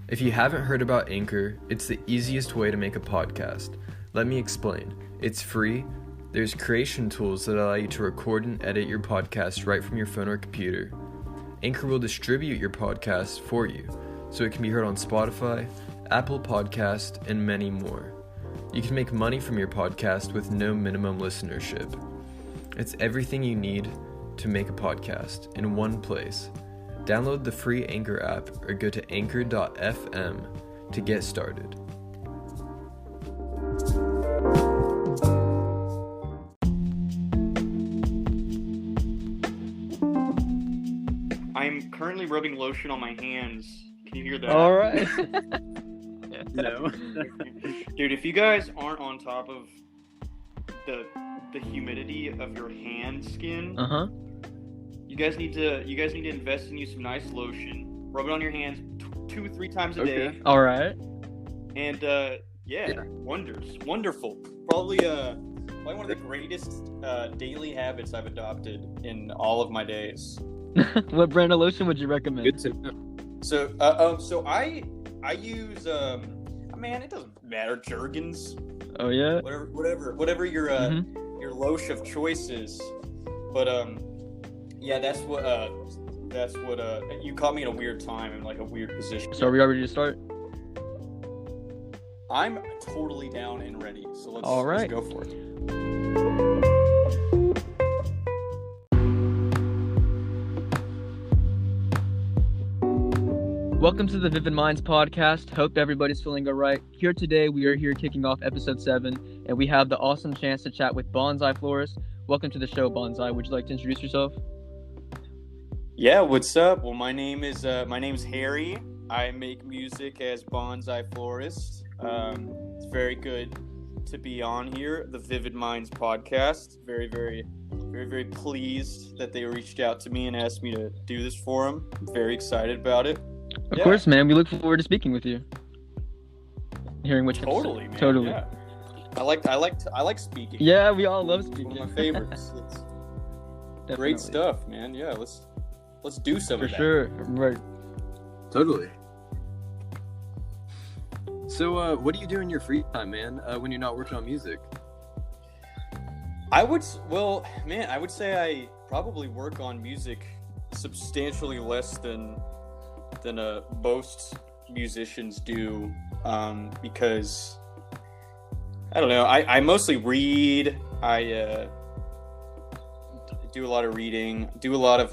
If you haven't heard about Anchor, it's the easiest way to make a podcast. Let me explain. It's free. There's creation tools that allow you to record and edit your podcast right from your phone or computer. Anchor will distribute your podcast for you, so it can be heard on Spotify, Apple Podcast, and many more. You can make money from your podcast with no minimum listenership. It's everything you need to make a podcast in one place. Download the free Anchor app or go to anchor.fm to get started. I'm currently rubbing lotion on my hands. Can you hear that? All right. No. Dude, if you guys aren't on top of the humidity of your hand skin, you guys need to invest in you some nice lotion. Rub it on your hands 2-3 times a day. All right. And wonders. Wonderful. Probably one of the greatest daily habits I've adopted in all of my days. What brand of lotion would you recommend? Good to know. So I use man, it doesn't matter, Jergens. Oh yeah. Whatever your lotion of choice is. But that's what you caught me in a weird time in like a weird position. So are we ready to start? I'm totally down and ready. So let's go for it. Welcome to the Vivid Minds podcast. Hope everybody's feeling all right. Here today, we are here kicking off episode 7, and we have the awesome chance to chat with Banzai Florist. Welcome to the show, Banzai. Would you like to introduce yourself? Yeah, what's up? Well, my name's Harry. I make music as Banzai Florist. It's very good to be on here, the Vivid Minds podcast. Very, very, very, very pleased that they reached out to me and asked me to do this for them. I'm very excited about it. Of course, man. We look forward to speaking with you. Hearing what you have to say. Man. Totally. Yeah. I like speaking. Yeah, we all love speaking. One of my favorites. It's great stuff, man. Yeah, let's do some of that. For sure. Right. Totally. So, what do you do in your free time, man, when you're not working on music? I would say I probably work on music substantially less than most musicians do, because I don't know. I mostly read. I do a lot of reading. Do a lot of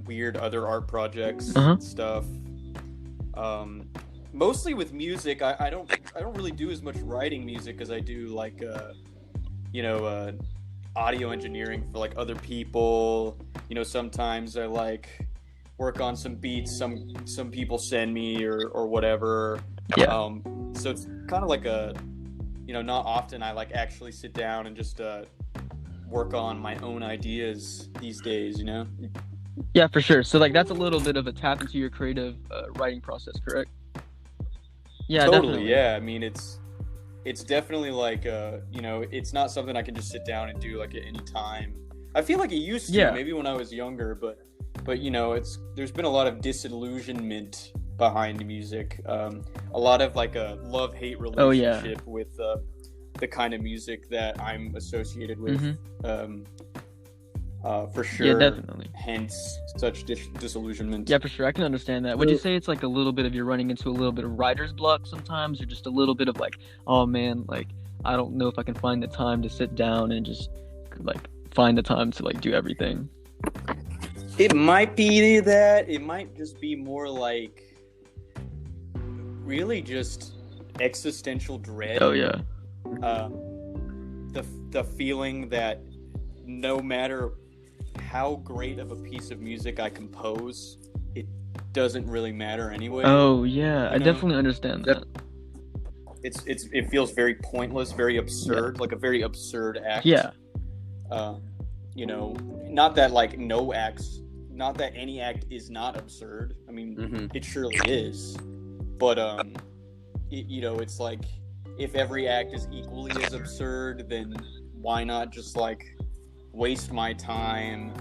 weird other art projects and stuff. Mostly with music, I don't really do as much writing music as I do audio engineering for other people. Sometimes I work on some beats some people send me or whatever. Yeah. So it's kind of not often I actually sit down and just work on my own ideas these days, Yeah, for sure. So that's a little bit of a tap into your creative writing process, correct? Yeah, totally. Definitely. Yeah, I mean it's definitely it's not something I can just sit down and do at any time. I feel like it used to, maybe when I was younger, but there's been a lot of disillusionment behind music. A lot of a love-hate relationship with the kind of music that I'm associated with. For sure. Yeah, definitely. Hence such disillusionment. Yeah, for sure. I can understand that. Would you say it's a little bit of you're running into a little bit of writer's block sometimes, or just a little bit of oh man, I don't know if I can find the time to sit down and just find the time to do everything? It might be that. It might just be more really just existential dread. Oh yeah. The feeling that no matter how great of a piece of music I compose, it doesn't really matter anyway. Oh yeah, I definitely understand that. It feels very pointless, very absurd, a very absurd act. Yeah. Not that not that any act is not absurd. I mean, it surely is. But it's if every act is equally as absurd, then why not just waste my time,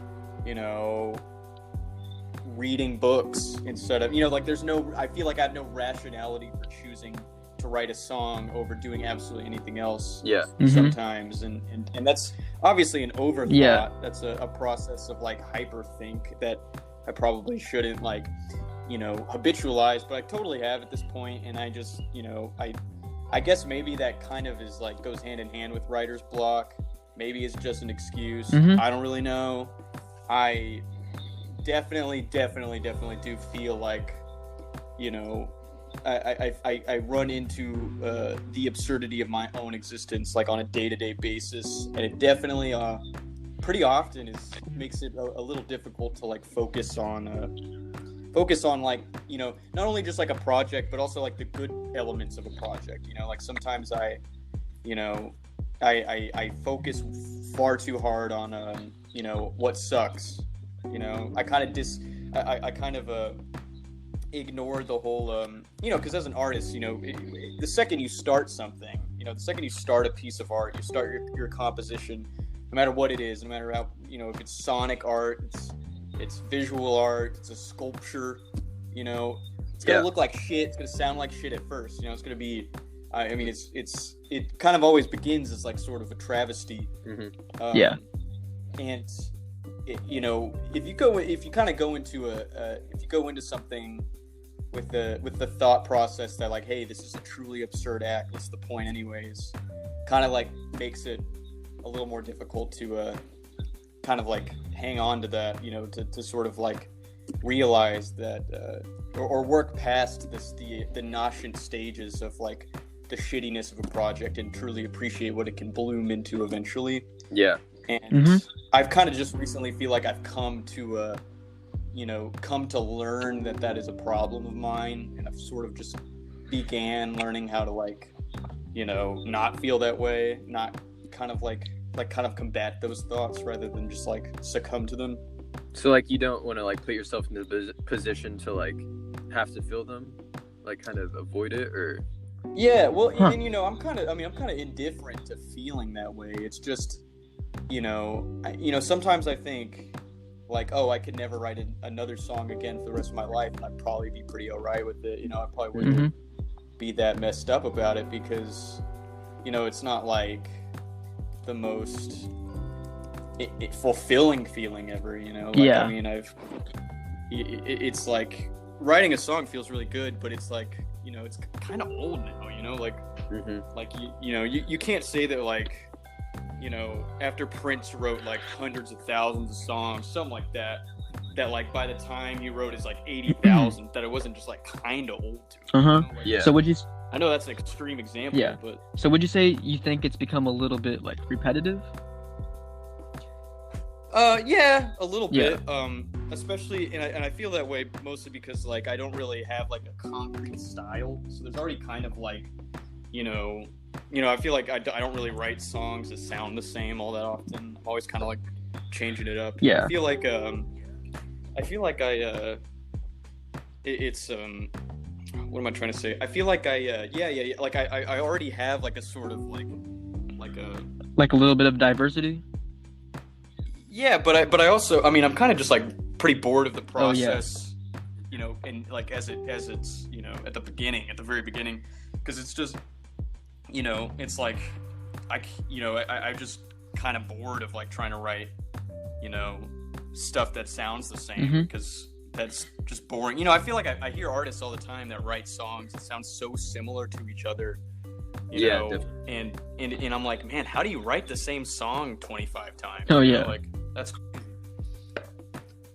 reading books instead of, like there's no, I feel like I have no rationality for choosing to write a song over doing absolutely anything else. Yeah. Sometimes, and that's obviously an overthought. Yeah. That's a process of like hyperthink that I probably shouldn't like, habitualize, but I totally have at this point. And I just, I guess maybe that kind of is like goes hand in hand with writer's block. Maybe it's just an excuse. I don't really know. I definitely do feel like, I run into the absurdity of my own existence like on a day-to-day basis, and it definitely pretty often makes it a little difficult to like focus on like, not only just like a project, but also like the good elements of a project. Like sometimes I focus far too hard on what sucks. I kind of ignore the whole because as an artist, the second you start something, the second you start a piece of art, you start your composition, no matter what it is, no matter how, if it's sonic art, it's visual art, it's a sculpture, it's gonna look like shit, it's gonna sound like shit at first, it's gonna be it kind of always begins as like sort of a travesty. And if you go into something with the thought process that like, hey, this is a truly absurd act, what's the point anyways, kind of like makes it a little more difficult to kind of like hang on to that, to sort of like realize that or work past the nascent stages of like the shittiness of a project and truly appreciate what it can bloom into eventually. Yeah. And I've kind of just recently feel like I've come to learn that is a problem of mine, and I've sort of just began learning how to like, not feel that way, not kind of combat those thoughts rather than just like succumb to them. So like you don't want to like put yourself in the position to like have to feel them, like kind of avoid it, or yeah, well, and I'm kind of indifferent to feeling that way. It's just sometimes I think like, oh, I could never write another song again for the rest of my life, and I'd probably be pretty alright with it. I probably wouldn't be that messed up about it, because it's not like the most fulfilling feeling ever. It's like writing a song feels really good, but it's like, it's kind of old now. Like you can't say that like, after Prince wrote like hundreds of thousands of songs, something like that like by the time he wrote his like 80,000, that it wasn't just like kind of old to him. Yeah. So would you? I know that's an extreme example, but so would you say you think it's become a little bit like repetitive? Yeah, a little bit. Especially, and I feel that way mostly because like I don't really have like a concrete style, so there's already kind of like, I feel like I don't really write songs that sound the same all that often. I'm always kind of like changing it up. Yeah. I feel like it's what am I trying to say? I feel like like I already have like a sort of like a little bit of diversity. Yeah, but I also, I'm kind of just like pretty bored of the process, and like as it's at the very beginning, because it's just, it's like I'm just kind of bored of like trying to write, stuff that sounds the same, because that's just boring. I feel like I hear artists all the time that write songs that sound so similar to each other. You know, and I'm like, man, how do you write the same song 25 times? Like that's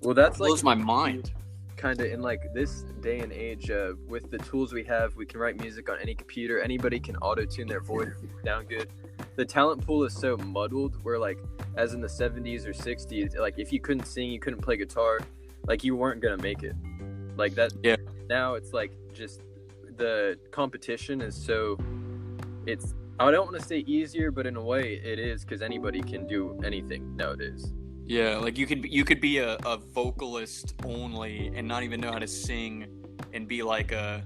that's blows my mind. Kind of in like this day and age, with the tools we have, we can write music on any computer. Anybody can auto-tune their voice down good. The talent pool is so muddled where like, as in the 70s or 60s, like if you couldn't sing, you couldn't play guitar, like you weren't gonna make it. Like that. Yeah. Now it's like just the competition is so. It's, I don't want to say easier, but in a way it is, because anybody can do anything nowadays. Yeah, like you could be a vocalist only and not even know how to sing, and be like a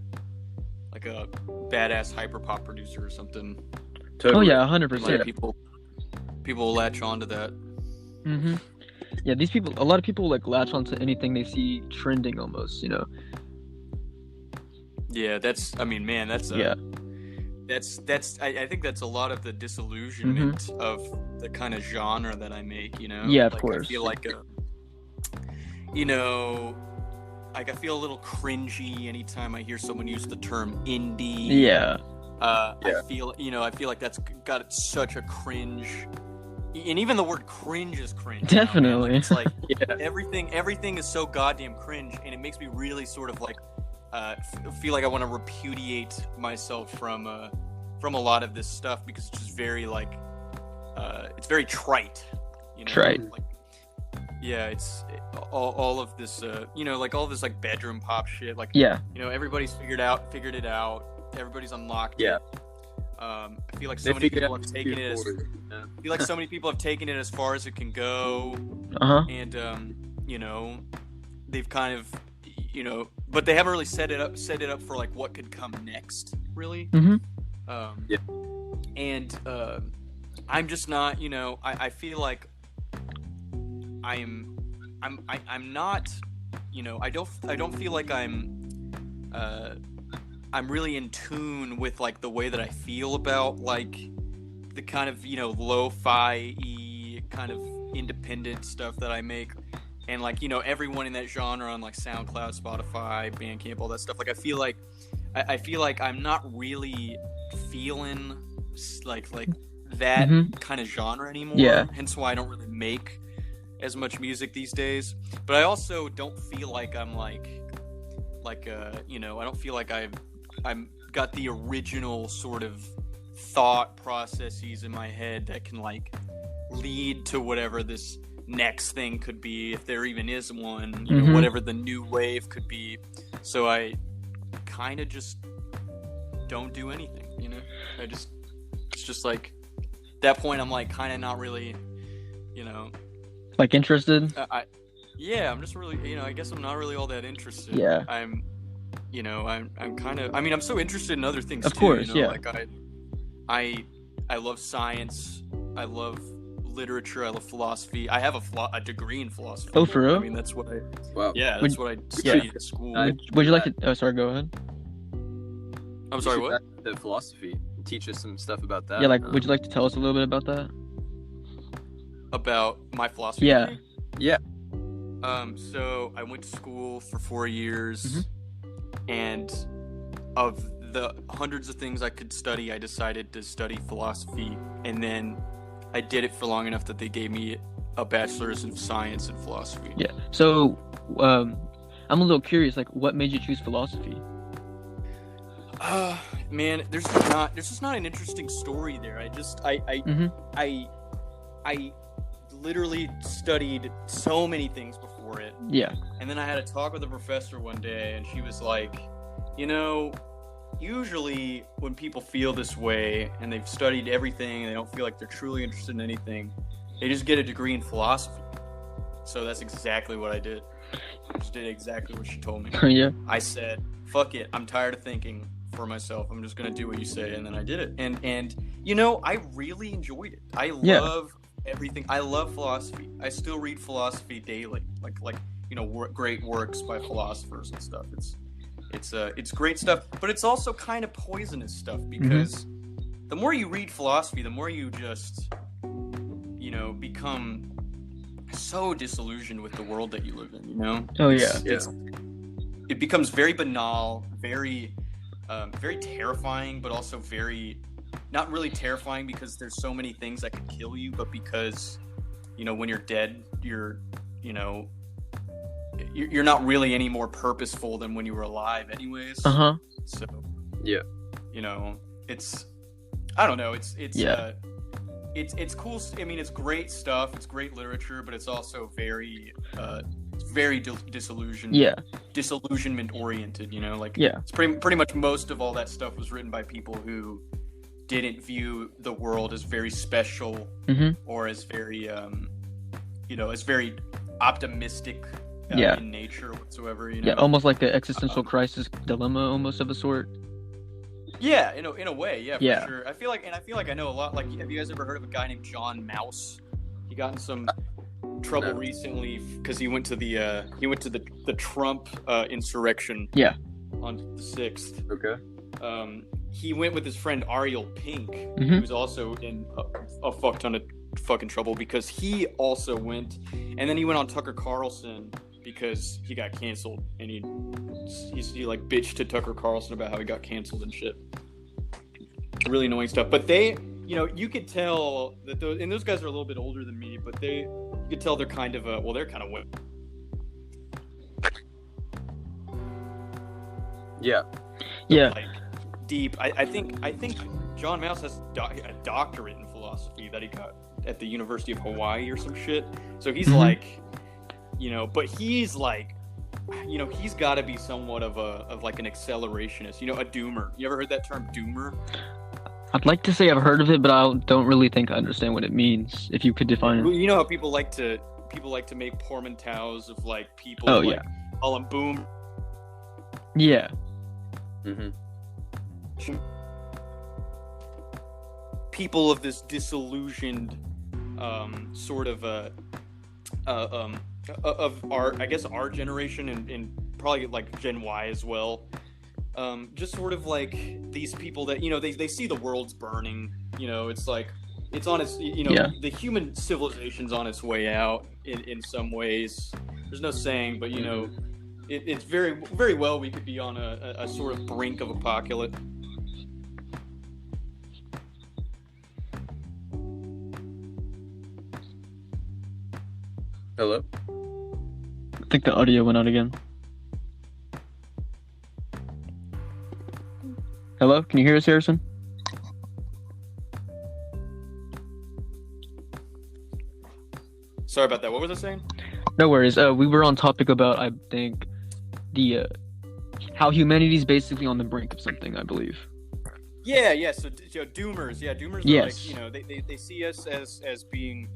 badass hyperpop producer or something. Totally. Oh yeah, 100%. Like people will latch onto that. Yeah, a lot of people like latch onto anything they see trending almost, you know. Yeah, that's. I mean, man, that's. Yeah. That's. I think that's a lot of the disillusionment of the kind of genre that I make. You know. Yeah, of like, course. I feel like, you know, like I feel a little cringy anytime I hear someone use the term indie. Yeah. I feel like that's got such a cringe, and even the word cringe is cringe. Definitely. Like, it's like everything is so goddamn cringe, and it makes me really sort of like feel like I want to repudiate myself from a lot of this stuff, because it's just very like it's very trite. You know? Trite. Like, yeah, it's all of this, you know, like all this like bedroom pop shit. Like, Yeah. you know, everybody's figured it out. Everybody's unlocked. Yeah. I feel like so many people have taken it. I feel like so many people have taken it as far as it can go. And you know, they've kind of, you know, but they haven't really set it up for like what could come next, really. And I'm just not, you know, I feel like I'm not, you know, I don't feel like I'm really in tune with like the way that I feel about like the kind of, you know, lo-fi-y kind of independent stuff that I make, and like, you know, everyone in that genre on like SoundCloud, Spotify, Bandcamp, all that stuff. Like I feel like I'm not really feeling like that kind of genre anymore. Yeah. Hence why I don't really make as much music these days. But I also don't feel like I'm you know, I don't feel like I'm got the original sort of thought processes in my head that can like lead to whatever this next thing could be, if there even is one, you know, whatever the new wave could be. So I kind of just don't do anything, you know. It's just like that point I'm like kind of not really, you know, like interested. I'm just really, you know, I guess I'm not really all that interested. Yeah. I'm kind of, I mean, I'm so interested in other things of too, course, you know? yeah. Like I love science, I love literature, I love philosophy. I have a degree in philosophy. Oh, for real? I mean, that's what I Wow. yeah, that's what I studied at school. Would you like to? Oh, sorry. Go ahead. I'm sorry, what? The philosophy. Teach us some stuff about that. Yeah, like, would you like to tell us a little bit about that? About my philosophy? Yeah. degree? Yeah. So I went to school for 4 years, and of the hundreds of things I could study, I decided to study philosophy, and then I did it for long enough that they gave me a bachelor's in science and philosophy. Yeah. So, I'm a little curious. Like, what made you choose philosophy? Man, there's just not an interesting story there. I literally studied so many things before it. Yeah. And then I had a talk with a professor one day, and she was like, you know, usually when people feel this way and they've studied everything and they don't feel like they're truly interested in anything, they just get a degree in philosophy. So that's exactly what I did. I just did exactly what she told me. Yeah. I said, fuck it, I'm tired of thinking for myself. I'm just gonna do what you say, and then I did it. And you know, I really enjoyed it. I love everything. I love philosophy. I still read philosophy daily. Like you know, great works by philosophers and stuff. It's great stuff, but it's also kind of poisonous stuff, because the more you read philosophy, the more you just, you know, become so disillusioned with the world that you live in, you know? Oh, yeah. It becomes very banal, very terrifying, but also very, not really terrifying because there's so many things that could kill you, but because, you know, when you're dead, you're not really any more purposeful than when you were alive anyways. So, yeah, you know, I don't know, it's cool. I mean, it's great stuff. It's great literature, but it's also very disillusionment oriented. You know, like it's pretty much most of all that stuff was written by people who didn't view the world as very special or as very, you know, as very optimistic in nature whatsoever. You know? Yeah, almost like the existential crisis dilemma, almost of a sort. Yeah, in a way, for sure. I feel like I know a lot. Like, have you guys ever heard of a guy named John Mouse? He got in some trouble recently because he went to the Trump insurrection. Yeah. On the 6th. Okay. He went with his friend Ariel Pink, Mm-hmm. who's also in a fuck ton of fucking trouble because he also went, and then he went on Tucker Carlson because he got canceled, and he like bitched to Tucker Carlson about how he got canceled and shit. Really annoying stuff. But they, you could tell that those guys are a little bit older than me, but you could tell they're kind of they're kind of women. Yeah. Yeah. Like, deep. I think John Mouse has a doctorate in philosophy that he got at the University of Hawaii or some shit. So he's like, but he's like, he's got to be somewhat of like an accelerationist, a doomer. You ever heard that term, doomer? I'd like to say I've heard of it, but I don't really think I understand what it means. If you could define it. You know how people like to make portmanteaus of like people. Oh, like, yeah. Call them boom. Yeah. Mm-hmm. People of this disillusioned sort of our generation and probably like Gen Y as well. Just sort of like these people that they see the world's burning. It's like it's on its the human civilization's on its way out in some ways. There's no saying, but it's very, very well we could be on a sort of brink of apocalypse. Hello? I think the audio went out again. Hello? Can you hear us, Harrison? Sorry about that. What was I saying? No worries. We were on topic about, I think, the how humanity's basically on the brink of something, I believe. Yeah. So doomers. Yeah, doomers. Yes. Are like, they see us as being,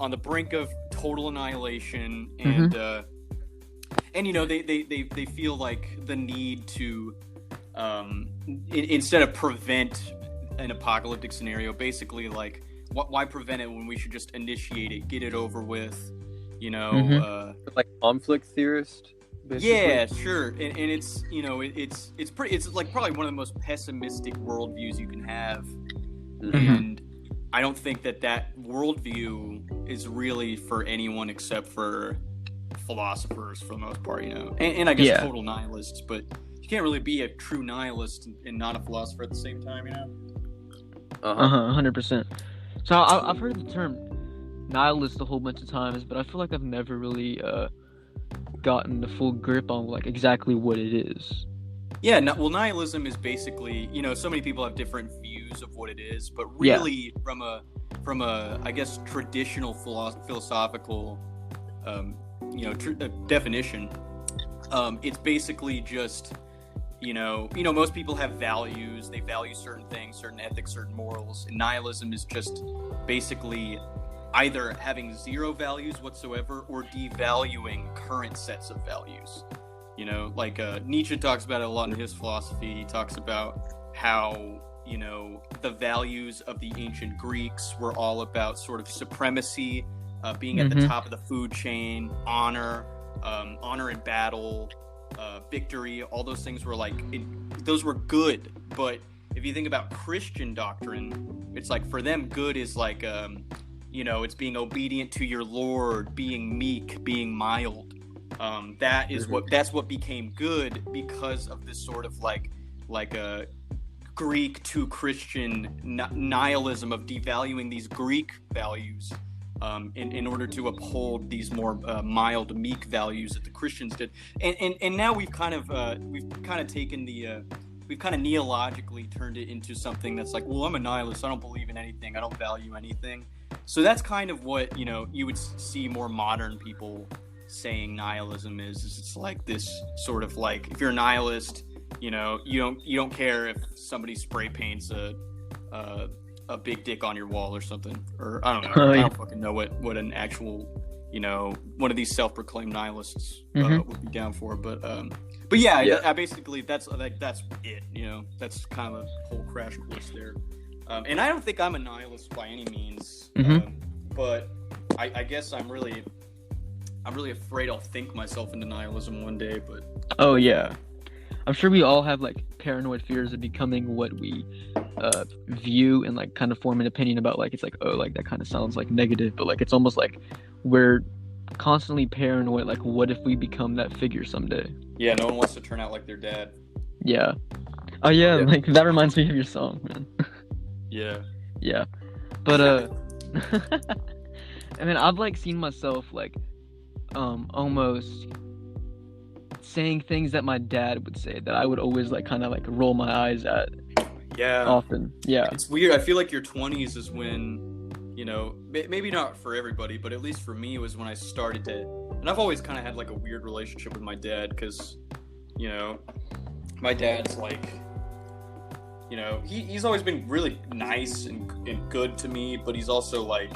on the brink of total annihilation, and they feel like the need to, instead of prevent an apocalyptic scenario, basically like, why prevent it when we should just initiate it, get it over with, like conflict theorist. Basically. Yeah, sure, and it's it's like probably one of the most pessimistic worldviews you can have, and I don't think that worldview is really for anyone except for philosophers for the most part, and I guess total nihilists, but you can't really be a true nihilist and not a philosopher at the same time, 100%. So I've heard the term nihilist a whole bunch of times, but I feel like I've never really gotten the full grip on like exactly what it is. Yeah, nihilism is basically, so many people have different views of what it is, but really from a I guess traditional philosophical definition, it's basically just most people have values. They value certain things, certain ethics, certain morals, and nihilism is just basically either having zero values whatsoever or devaluing current sets of values. Like Nietzsche talks about it a lot in his philosophy. He talks about how, the values of the ancient Greeks were all about sort of supremacy, being at the top of the food chain, honor in battle, victory. All those things were like, those were good. But if you think about Christian doctrine, it's like for them, good is like, it's being obedient to your Lord, being meek, being mild. That's what became good because of this sort of like a Greek to Christian nihilism of devaluing these Greek values in order to uphold these more mild, meek values that the Christians did. And now we've kind of taken we've kind of neologically turned it into something that's like, well, I'm a nihilist. I don't believe in anything. I don't value anything. So that's kind of what, you would see more modern people saying nihilism is it's like this sort of like, if you're a nihilist, you don't care if somebody spray paints a big dick on your wall or something, or I don't know. I don't fucking know what an actual, one of these self-proclaimed nihilists would be down for, but yeah. I basically that's it. That's kind of a whole crash course there. And I don't think I'm a nihilist by any means, but I guess I'm really afraid I'll think myself into nihilism one day, but Oh yeah, I'm sure we all have like paranoid fears of becoming what we view and like kind of form an opinion about. Like it's like, oh, like that kind of sounds like negative, but like it's almost like we're constantly paranoid. Like what if we become that figure someday? yeah, no one wants to turn out like their dad. Yeah. Oh yeah, Yeah. like that reminds me of your song, man. Yeah. Yeah, but I mean, I've like seen myself like almost saying things that my dad would say that I would always like kind of like roll my eyes at Yeah. often. Yeah. It's weird. I feel like your 20s is when, you know, maybe not for everybody, but at least for me, was when I started to. And I've always kind of had like a weird relationship with my dad because, you know, my dad's like, you know, he's always been really nice and good to me, but he's also like,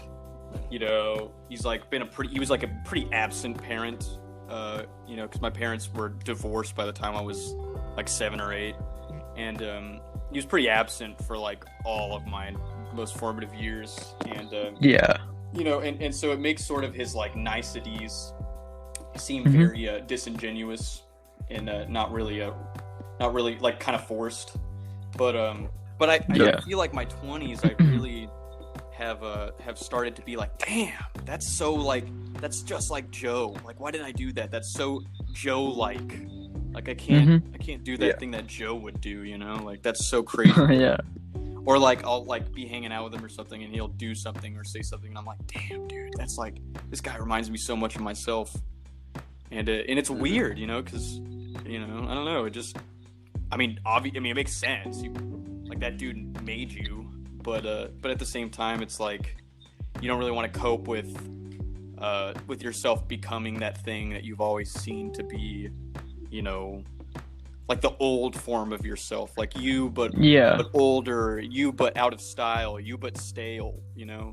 you know, he's like been he was like a pretty absent parent, you know, because my parents were divorced by the time I was like 7 or 8, and he was pretty absent for like all of my most formative years, and Yeah. you know, and so it makes sort of his like niceties seem Mhm. very disingenuous and not really like kind of forced. But I Yeah. feel like my 20s I really have started to be like, damn, that's so like, that's just like Joe. Like, why did I do that? That's so Joe-like. Like I can't do that Yeah. thing that Joe would do, you know? Like that's so crazy. Yeah. Or like I'll like be hanging out with him or something and he'll do something or say something and I'm like, damn, dude, that's like, this guy reminds me so much of myself. And it's weird, you know, because, you know, I don't know, it just, I mean, it makes sense. Like that dude made you, but at the same time, it's like you don't really want to cope with yourself becoming that thing that you've always seen to be, you know, like the old form of yourself, like you, but older, you, but out of style, you, but stale, you know,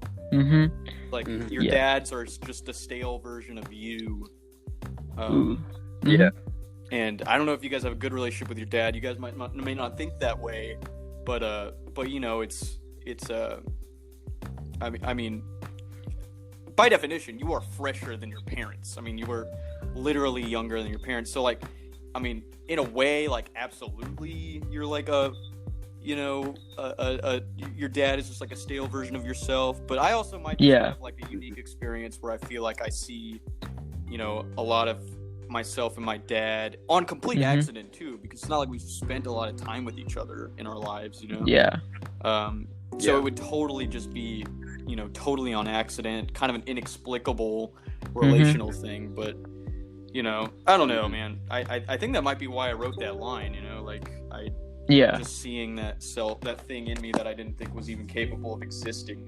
like your dads are just a stale version of you. Yeah. And I don't know if you guys have a good relationship with your dad. You guys may not think that way, but you know, it's I mean, by definition, you are fresher than your parents. I mean, you were literally younger than your parents. So like, I mean, in a way, like absolutely, you're like you know, your dad is just like a stale version of yourself. But I also might have like a unique experience where I feel like I see, you know, a lot of myself and my dad on complete accident too, because it's not like we've spent a lot of time with each other in our lives, you know. So it would totally just be, you know, totally on accident, kind of an inexplicable relational thing. But you know, I don't know, man. I think that might be why I wrote that line, you know, like just seeing that thing in me that I didn't think was even capable of existing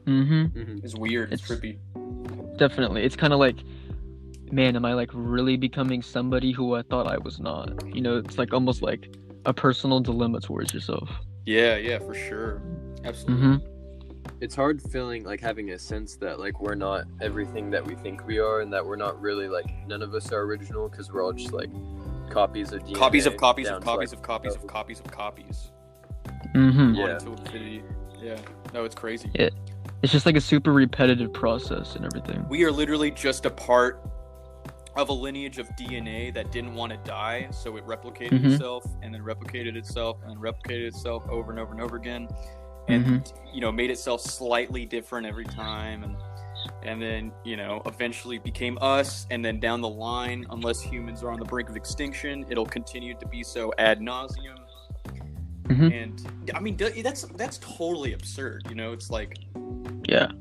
is weird. It's trippy. Definitely. It's kind of like, man, am I like really becoming somebody who I thought I was not? You know, it's like almost like a personal dilemma towards yourself. Yeah, for sure. Absolutely. It's hard feeling like having a sense that like we're not everything that we think we are, and that we're not really like, none of us are original because we're all just like copies of DNA. Copies of copies down of to, copies like, of copies of copies of copies. Yeah. To infinity. Yeah. No, it's crazy. It's just like a super repetitive process and everything. We are literally just a part of a lineage of DNA that didn't want to die, so it replicated itself, and then replicated itself, and then replicated itself over and over and over again, and you know, made itself slightly different every time, and then, you know, eventually became us, and then down the line, unless humans are on the brink of extinction, it'll continue to be so ad nauseum. And I mean, that's totally absurd, you know. It's like,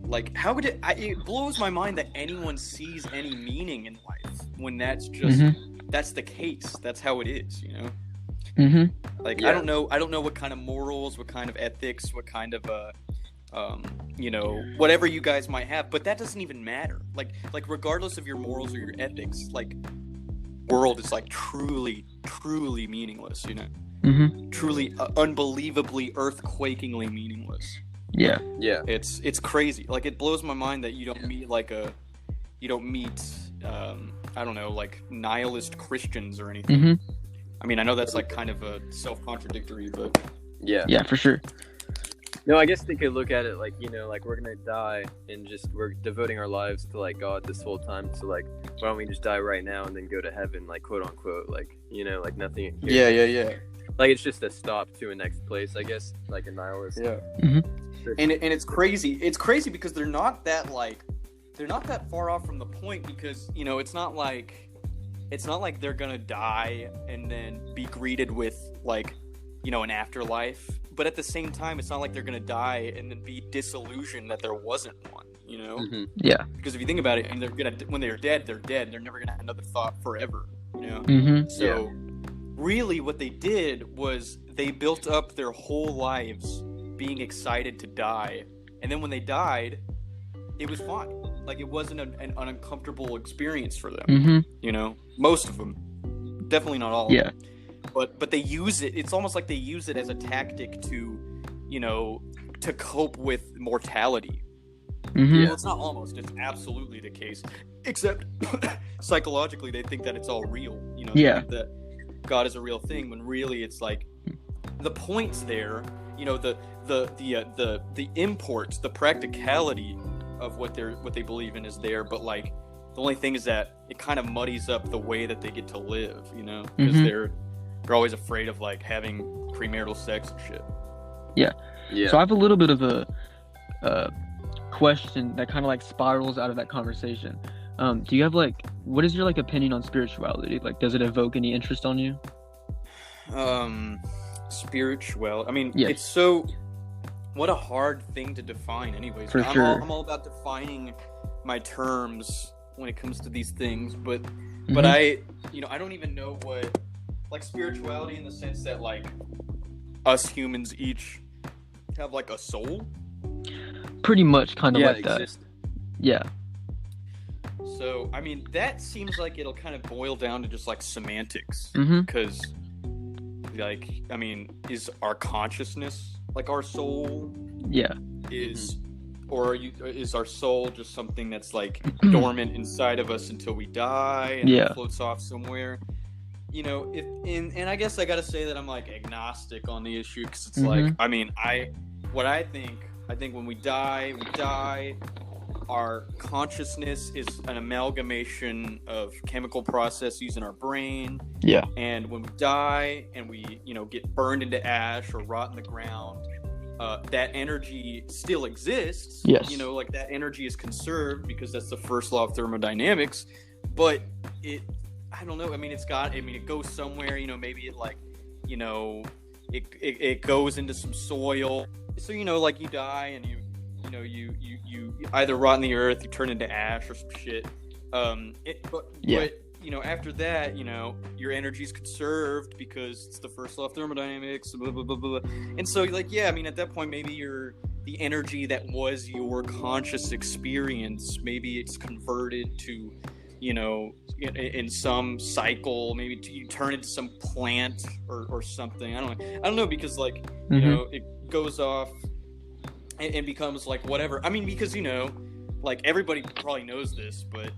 like, how would it blows my mind that anyone sees any meaning in life when that's just that's the case. That's how it is, you know. Like, I don't know what kind of morals, what kind of ethics, what kind of you know, whatever you guys might have, but that doesn't even matter. Like regardless of your morals or your ethics, like, world is like truly meaningless, you know. Truly unbelievably earthquakingly meaningless. Yeah. It's crazy. Like, it blows my mind that you don't meet I don't know, like nihilist Christians or anything. I mean, I know that's like kind of a self-contradictory, but yeah, for sure. No, I guess they could look at it like, like we're gonna die and we're devoting our lives to like God this whole time. So like, why don't we just die right now and then go to heaven, like quote unquote, like like nothing. Yeah. Like it's just a stop to a next place, I guess, like a nihilist. Yeah. Mm-hmm. And it's crazy. It's crazy because they're not that far off from the point, because it's not like they're gonna die and then be greeted with like an afterlife. But at the same time, it's not like they're gonna die and then be disillusioned that there wasn't one. Mm-hmm. Yeah. Because if you think about it, and when they're dead, they're dead. They're never gonna have another thought forever. Mm-hmm. So really, what they did was they built up their whole lives being excited to die, and then when they died, it was fine. Like it wasn't an uncomfortable experience for them. Mm-hmm. Most of them, definitely not all. Yeah. Of them. But they use it. It's almost like they use it as a tactic to, to cope with mortality. Mm-hmm. Well, it's not almost. It's absolutely the case. Except psychologically, they think that it's all real. They think that God is a real thing, when really it's like the point's there. The import, the practicality of what they believe in is there, but like the only thing is that it kind of muddies up the way that they get to live. Because they're always afraid of like having premarital sex and shit. Yeah. So I have a little bit of a question that kind of like spirals out of that conversation. Do you have like, what is your like opinion on spirituality? Like, does it evoke any interest on you? Spiritual. I mean, Yes. it's so. What a hard thing to define, anyways. For sure. I'm all about defining my terms when it comes to these things, but Mhm. I don't even know what, like, spirituality in the sense that like us humans each have like a soul. Pretty much, kind of like exist. that. Yeah. So I mean, that seems like it'll kind of boil down to just like semantics, Mm-hmm. because like, I mean, is our consciousness like our soul? Yeah. Or is our soul just something that's like dormant inside of us until we die and Yeah. it floats off somewhere? And I guess I gotta say that I'm like agnostic on the issue, because it's like, I mean, I think when we die. Our consciousness is an amalgamation of chemical processes in our brain. Yeah. And when we die and we, get burned into ash or rot in the ground, that energy still exists. Yes. Like that energy is conserved because that's the first law of thermodynamics. But I don't know. I mean, it goes somewhere, maybe it like, it goes into some soil. So, like you die and you either rot in the earth, you turn into ash or some shit. But after that, your energy is conserved because it's the first law of thermodynamics, blah, blah, blah, blah. And so, like, yeah, I mean, at that point, maybe the energy that was your conscious experience, maybe it's converted to, in some cycle, maybe you turn into some plant or something. I don't know, because, like, it goes off and becomes like whatever. I mean, because like everybody probably knows this, but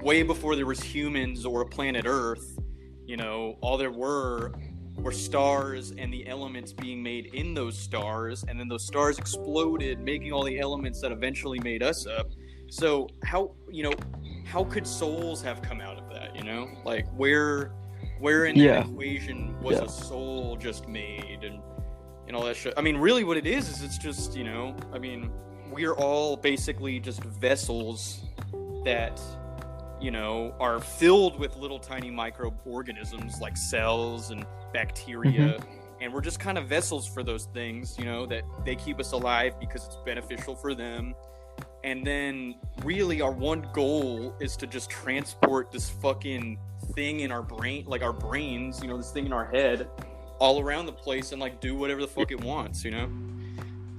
way before there was humans or a planet Earth, all there were stars and the elements being made in those stars, and then those stars exploded, making all the elements that eventually made us up. So how could souls have come out of that? Like where in that equation was a soul just made and all that shit? I mean, really what it is it's just, I mean, we're all basically just vessels that, are filled with little tiny microorganisms like cells and bacteria. And we're just kind of vessels for those things, that they keep us alive because it's beneficial for them. And then really our one goal is to just transport this fucking thing in our brain, like our brains, this thing in our head, all around the place and like do whatever the fuck it wants,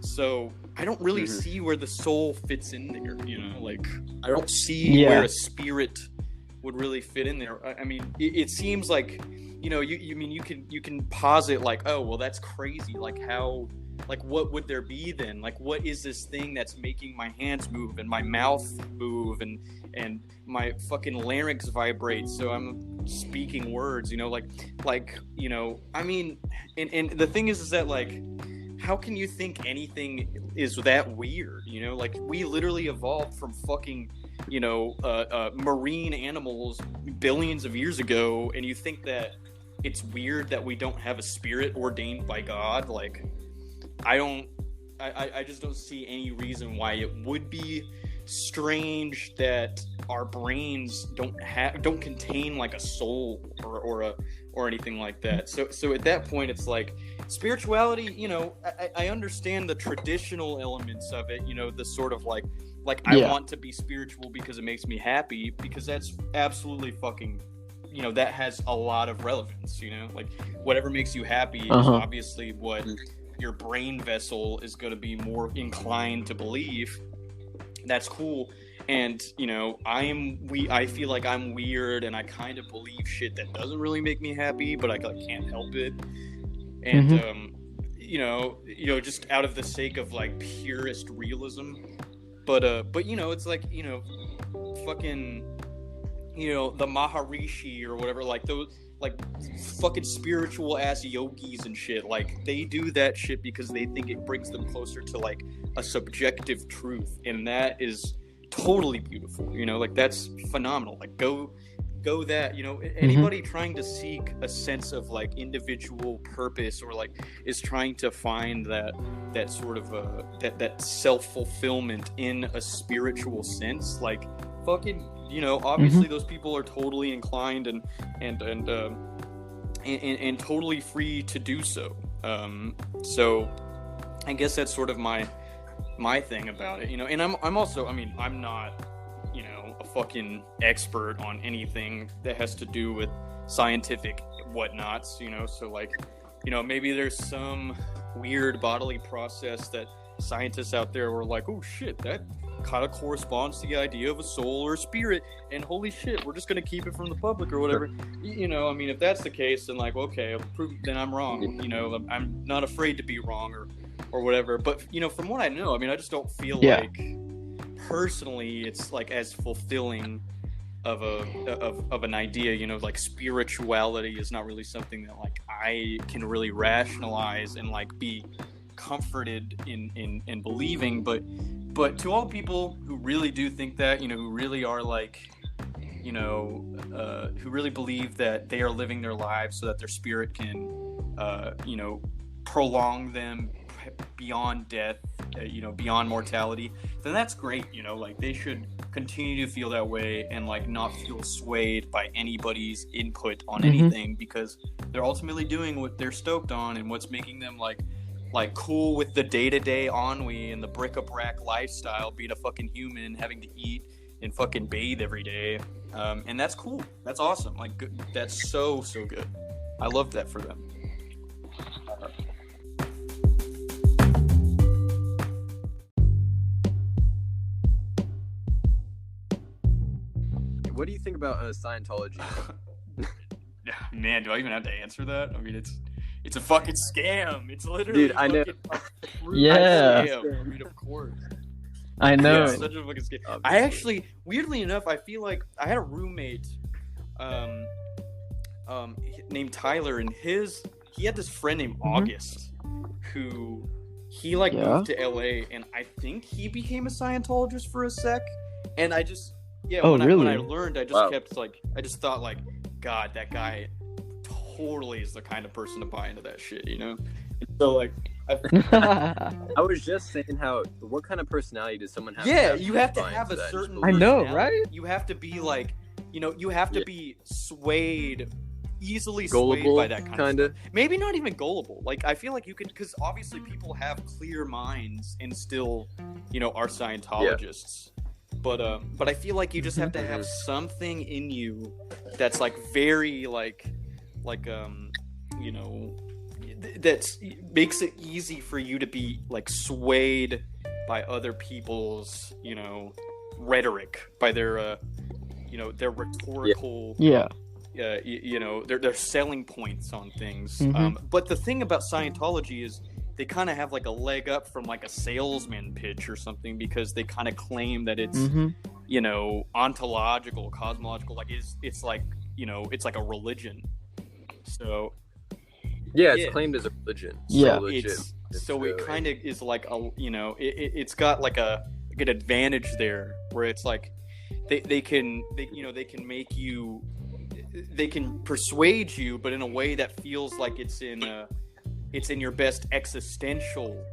So I don't really see where the soul fits in there, like I don't see where a spirit would really fit in there. I mean, it seems like, you can posit like, oh, well, that's crazy. Like how, like what would there be then? Like what is this thing that's making my hands move and my mouth move and my fucking larynx vibrates so I'm speaking words, I mean, and the thing is that like how can you think anything is that weird? You know, like we literally evolved from fucking, you know, marine animals billions of years ago, and you think that it's weird that we don't have a spirit ordained by God? Like, I just don't see any reason why it would be strange that our brains don't contain like a soul or anything like that. So at that point, it's like spirituality. You know, I understand the traditional elements of it. You know, the sort of like I want to be spiritual because it makes me happy, because that's absolutely fucking, you know, that has a lot of relevance. You know, like whatever makes you happy is obviously what your brain vessel is going to be more inclined to believe. That's cool. And, you know, I feel like I'm weird, and I kind of believe shit that doesn't really make me happy, but I can't help it. And you know, just out of the sake of like purest realism. But you know, it's like, you know, fucking, you know, the Maharishi or whatever, like those like fucking spiritual ass yogis and shit, like they do that shit because they think it brings them closer to like a subjective truth, and that is totally beautiful. You know, like that's phenomenal. Like go that, you know, anybody trying to seek a sense of like individual purpose, or like is trying to find that sort of that self-fulfillment in a spiritual sense, like fucking, you know, obviously those people are totally inclined and totally free to do so. So I guess that's sort of my thing about it, you know. And I'm also, I mean, I'm not, you know, a fucking expert on anything that has to do with scientific whatnots, you know. So like, you know, maybe there's some weird bodily process that scientists out there were like, oh shit, that kind of corresponds to the idea of a soul or a spirit, and holy shit, we're just gonna keep it from the public or whatever. You know, I mean, if that's the case, then like, okay, then I'm wrong. You know, I'm not afraid to be wrong or whatever. But you know, from what I know, I mean, I just don't feel like personally it's like as fulfilling of an idea. You know, like spirituality is not really something that like I can really rationalize and like be comforted in believing. But to all people who really do think that, you know, who really are like, you know, who really believe that they are living their lives so that their spirit can, you know, prolong them beyond death, you know, beyond mortality, then that's great. You know, like they should continue to feel that way and like not feel swayed by anybody's input on anything, because they're ultimately doing what they're stoked on and what's making them like cool with the day-to-day ennui and the bric-a-brac lifestyle, being a fucking human, having to eat and fucking bathe every day. And that's cool. That's awesome. Like, good. That's so good. I love that for them. What do you think about Scientology? Man, do I even have to answer that? I mean, it's a fucking scam. It's literally, dude, I know. Scam. I mean, of course. I know. It's such a fucking scam. Obviously. I actually, weirdly enough, I feel like I had a roommate, named Tyler, and he had this friend named August, who he like moved to LA, and I think he became a Scientologist for a sec, and I just when I learned, I just kept like, I just thought like, God, that guy totally is the kind of person to buy into that shit, you know? And so like, I was just saying what kind of personality does someone have? Yeah, you have to have a certain. I know, right? You have to be like, you know, you have to be easily gullible, swayed by that kind of stuff. Maybe not even gullible. Like, I feel like you could, because obviously people have clear minds and still, you know, are Scientologists. But I feel like you just have to have something in you that's like very like you know, that makes it easy for you to be like swayed by other people's, you know, rhetoric, by their you know, their rhetorical you know, their selling points on things. But the thing about Scientology is they kind of have like a leg up from like a salesman pitch or something, because they kind of claim that it's you know, ontological, cosmological, like it's like, you know, it's like a religion. So it's claimed as a religion. So legit. So it kind of is like it's got like an advantage there where it's like they can make you, they can persuade you, but in a way that feels like it's in your best existential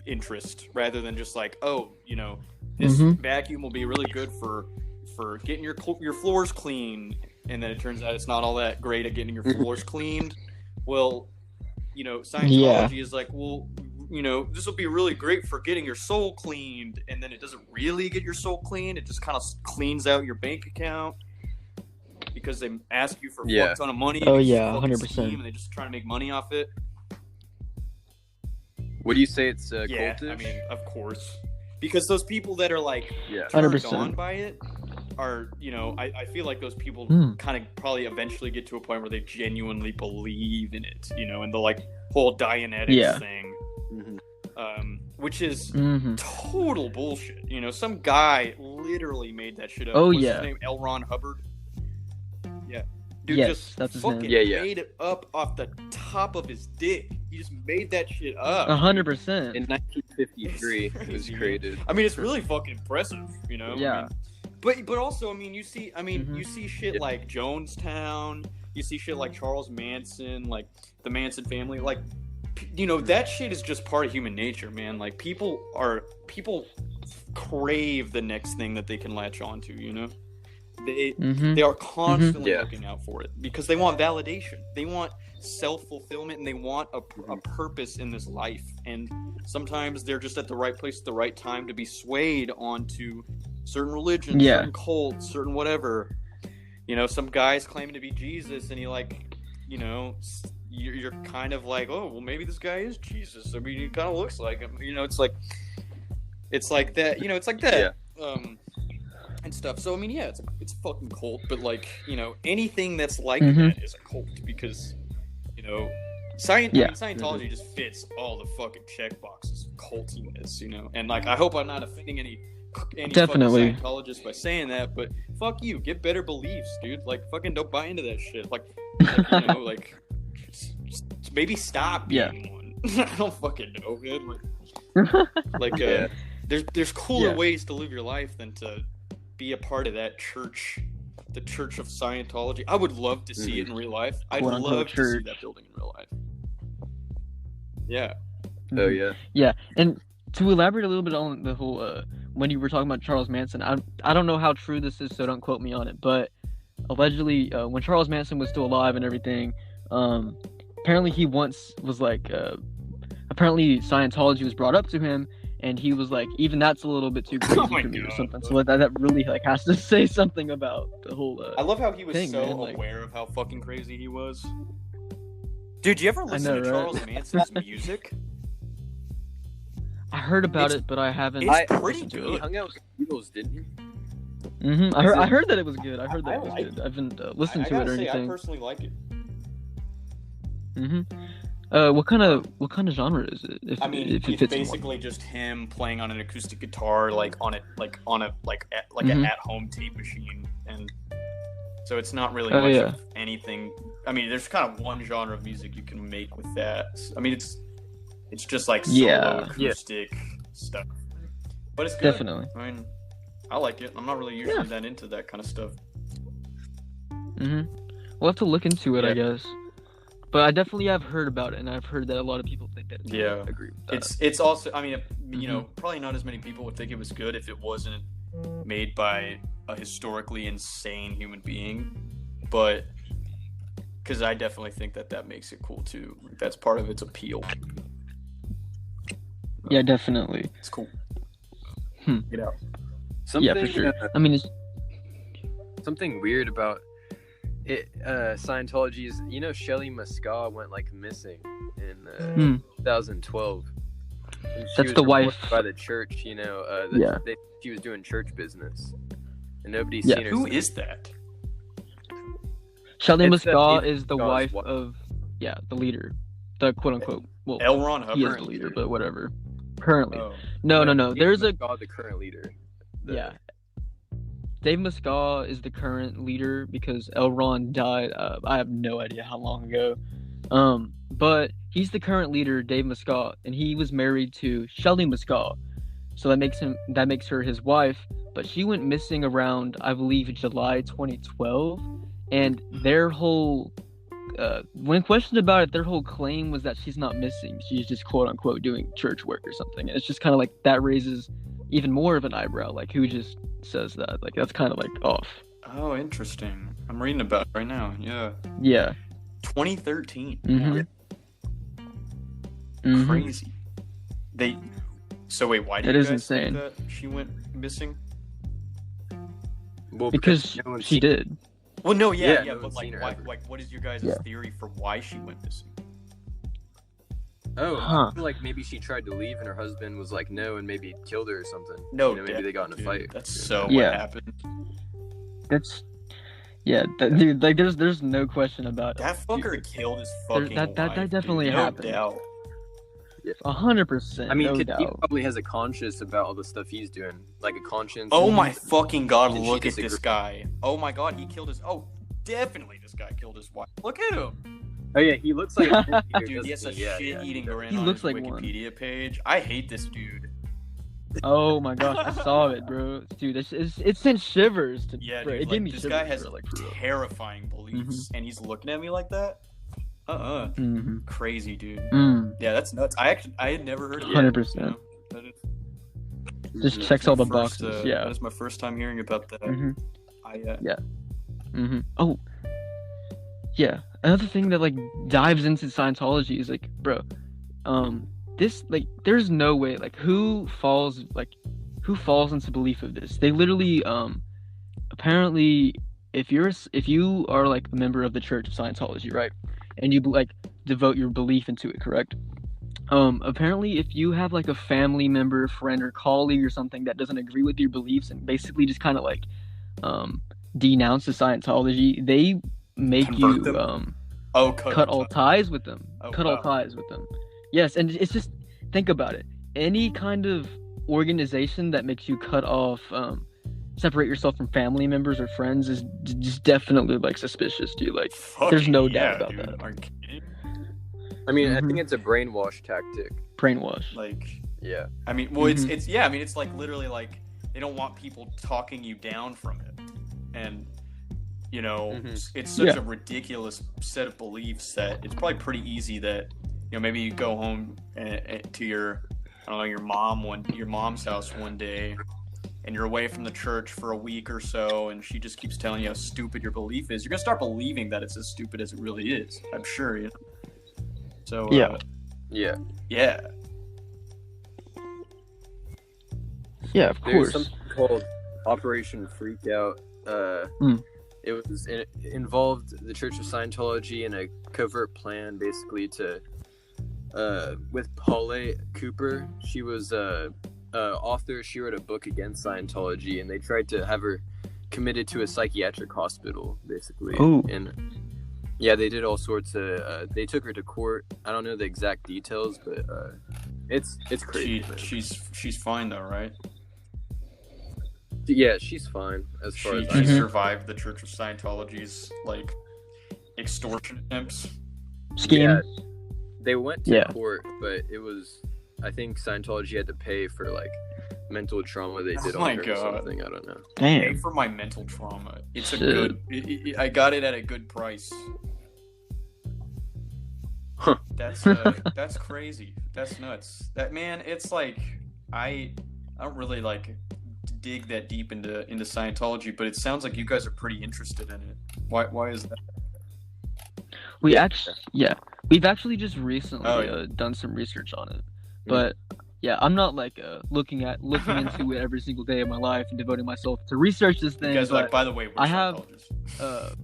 interest, rather than just like, this vacuum will be really good for getting your floors clean, and then it turns out it's not all that great at getting your floors cleaned. Well, Scientology is like, well, this will be really great for getting your soul cleaned, and then it doesn't really get your soul cleaned. It just kind of cleans out your bank account because they ask you for a fuck ton of money. Oh yeah, 100%. And they just try to make money off it. What do you say it's cultish? I mean, of course, because those people that are like turned 100%. on by it are, I feel like those people kind of probably eventually get to a point where they genuinely believe in it, and the like whole Dianetics thing, which is total bullshit. Some guy literally made that shit up. Oh, What's yeah. his name? L. Ron Hubbard. Yeah. Dude Yes, that's his fucking name. made it up off the top of his dick. He just made that shit up. 100%. In 1953, it was created. I mean, it's really fucking impressive, Yeah. But also, I mean, you see shit like Jonestown. You see shit like Charles Manson, like the Manson family. Like, that shit is just part of human nature, man. Like, people crave the next thing that they can latch onto. They are constantly looking out for it because they want validation. They want self-fulfillment, and they want a purpose in this life. And sometimes they're just at the right place at the right time to be swayed onto certain religions, certain cults, certain whatever. Some guy's claiming to be Jesus, and you're kind of like, oh, well, maybe this guy is Jesus. I mean, he kind of looks like him. It's like that. It's like that. And stuff. So I mean, it's a fucking cult, but like, anything that's like that is a cult because, Scientology just fits all the fucking check boxes of cultiness, and like, I hope I'm not offending any Definitely fucking Scientologists by saying that, but fuck you, get better beliefs, dude. Like, fucking don't buy into that shit. Like just maybe stop being one. I don't fucking know, man. There's cooler ways to live your life than to be a part of that church, the Church of Scientology. I would love to see it in real life. I'd love to see that building in real life. Yeah. Oh yeah. Yeah, and to elaborate a little bit on the whole, when you were talking about Charles Manson, I don't know how true this is, so don't quote me on it, but allegedly, when Charles Manson was still alive and everything, apparently he once was like, apparently Scientology was brought up to him, and he was like, even that's a little bit too crazy for me or something. So that really like has to say something about the whole I love how he was thing, so man. Like, aware of how fucking crazy he was. Dude, you ever listen to Charles Manson's music? I heard about it, but I haven't. It's pretty good. He hung out with the Beatles, didn't he? I heard that it was good. I heard that it was good. I haven't listened to it or anything. I personally like it. What kind of genre is it? If It's basically just him playing on an acoustic guitar, like on an at-home tape machine, and so it's not really much of anything. I mean, there's kind of one genre of music you can make with that. I mean, it's just like solo acoustic stuff, but it's good. Definitely. I mean, I like it. I'm not really usually that into that kind of stuff. We'll have to look into it, I guess. But I definitely have heard about it, and I've heard that a lot of people think that. Yeah, agree with that. It's also, I mean, probably not as many people would think it was good if it wasn't made by a historically insane human being, but because I definitely think that makes it cool too. That's part of its appeal. Yeah, definitely. It's cool. Get out. Yeah, for sure. I mean, it's something weird about it. Scientology is, Shelly Mascavige went like missing in 2012. That's the wife by the church. She was doing church business, and nobody's seen her. Who since. is that? Shelly Mascavige is the wife of the leader, the quote unquote. Well, L. Ron Hubbard. He is the leader, but whatever. Currently, Oh. no. There's the current leader. Dave Mascavige is the current leader because L. Ron died. I have no idea how long ago. But he's the current leader, Dave Mascavige, and he was married to Shelly Mascavige. So that makes her his wife. But she went missing around, I believe, July 2012, and their whole when questioned about it, their whole claim was that she's not missing. She's just quote unquote doing church work or something. And it's just kind of like that raises even more of an eyebrow. Like, who just says that? Like, that's kind of like off. Oh, interesting. I'm reading about it right now. Yeah. Yeah. 2013. Mm-hmm. Mm-hmm. Crazy. So wait, why did That you is guys insane. think that she went missing? Well, Because no one's she seen- did. Well, no, yeah, no but one's seen her why, ever. what is your guys' Yeah. theory for why she went missing? Oh, Huh. I feel like maybe she tried to leave and her husband was like no, and maybe killed her or something. No, You know, maybe they got in a dude, fight. That's so Yeah. what happened. That's dude. Like, there's no question about it. That fucker killed his fucking that wife, definitely dude. happened. No doubt. 100%. I mean, no 'cause he doubt. probably has a conscience about all the stuff he's doing, like a conscience. Oh and- my fucking god, and she look at this disagrees. guy. Oh my god, he killed his... Oh, definitely this guy killed his wife. Look at him. Oh yeah, he looks like a Dude, he has a shit-eating grin He on looks his like one. Wikipedia page. I hate this dude. Oh my gosh, I saw it, bro. Dude, it sent shivers to. Yeah, bro, dude, it like, gave me this shivers. guy has bro, like, for real. terrifying beliefs, and he's looking at me like that? Mhm. Crazy, dude. Mm. Yeah, that's nuts. I had never heard of that. 100%. That is- Just that's checks my all the first, boxes. Yeah. That is my first time hearing about that. Mhm. I Mhm. Oh. Yeah. Another thing that like dives into Scientology is like, bro, this like there's no way like who falls into belief of this. They literally apparently if you are like a member of the Church of Scientology, right? And you like devote your belief into it, correct? Apparently if you have like a family member, friend or colleague or something that doesn't agree with your beliefs and basically just kind of like denounce the Scientology, they make Convert you them? cut all ties with them. Oh, Cut wow. all ties with them. Yes, and it's just think about it. Any kind of organization that makes you cut off, separate yourself from family members or friends is just definitely like suspicious, dude. Like, there's no doubt about dude. that. Are you kidding? I mean, I Mhm. think it's a brainwash tactic. Brainwash. Like, Yeah. I mean, well, Mhm. it's yeah. I mean, it's like literally like they don't want people talking you down from it, and you know, Mhm. it's such Yeah. a ridiculous set of beliefs that it's probably pretty easy that you know maybe you go home to your I don't know your mom's house one day, and you're away from the church for a week or so, and she just keeps telling you how stupid your belief is. You're gonna start believing that it's as stupid as it really is. I'm sure. You know? So Yeah. Yeah. yeah. Yeah, of There's course. something called Operation Freakout. It involved the Church of Scientology in a covert plan, basically to with Paulette Cooper. She was author. She wrote a book against Scientology, and they tried to have her committed to a psychiatric hospital, basically. Oh. And yeah, they did all sorts of. They took her to court. I don't know the exact details, but it's crazy. man. She's fine though, right? Yeah, she's fine as far as I She Mhm. know. survived the Church of Scientology's like extortion attempts. Scheme. Yeah, they went to Yeah. court, but it was. I think Scientology had to pay for like mental trauma they did Oh my on her or God. something. I don't know. Pay Damn. for my mental trauma. It's a Shit. good. I got it at a good price. Huh. That's crazy. That's nuts. That man. It's like I don't really like dig that deep into Scientology, but it sounds like you guys are pretty interested in it. Why is that? We've actually just recently Oh, yeah. done some research on it, but yeah, I'm not like looking into it every single day of my life and devoting myself to research this You thing. guys are like, but, by the way, we're I have- Scientologists.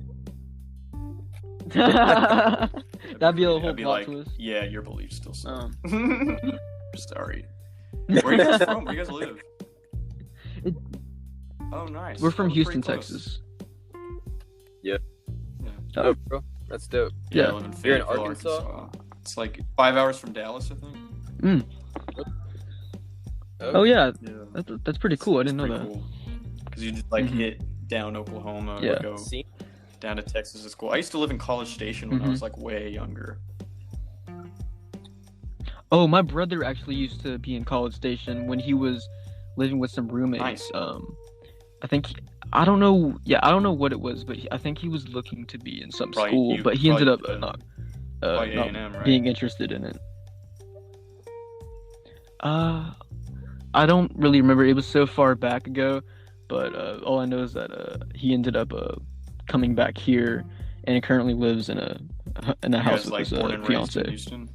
that'd be a whole I'd be plot like, twist. yeah, your beliefs still suck. Um, Sorry. Where are you guys from? Where do you guys live? It- Oh, nice. we're from Oh, Houston, pretty close. Texas. Oh, bro, that's dope. Yeah, Yeah. I live in You're in Fayetteville, Arkansas? It's like 5 hours from Dallas, I think. Oh yeah, Yeah. that's pretty cool. I didn't know that. Because you just like Mhm. hit down Oklahoma, Yeah. go See, down to Texas. It's cool. I used to live in College Station when I Mhm. was like way younger. Oh, my brother actually used to be in College Station when he was living with some roommates. Nice. I think I don't know. Yeah, I don't know what it was, but I think he was looking to be in some school, but he ended up not A&M, right? being interested in it. I don't really remember. It was so far back ago, but all I know is that he ended up coming back here, and he currently lives in a house with his fiance. In Houston?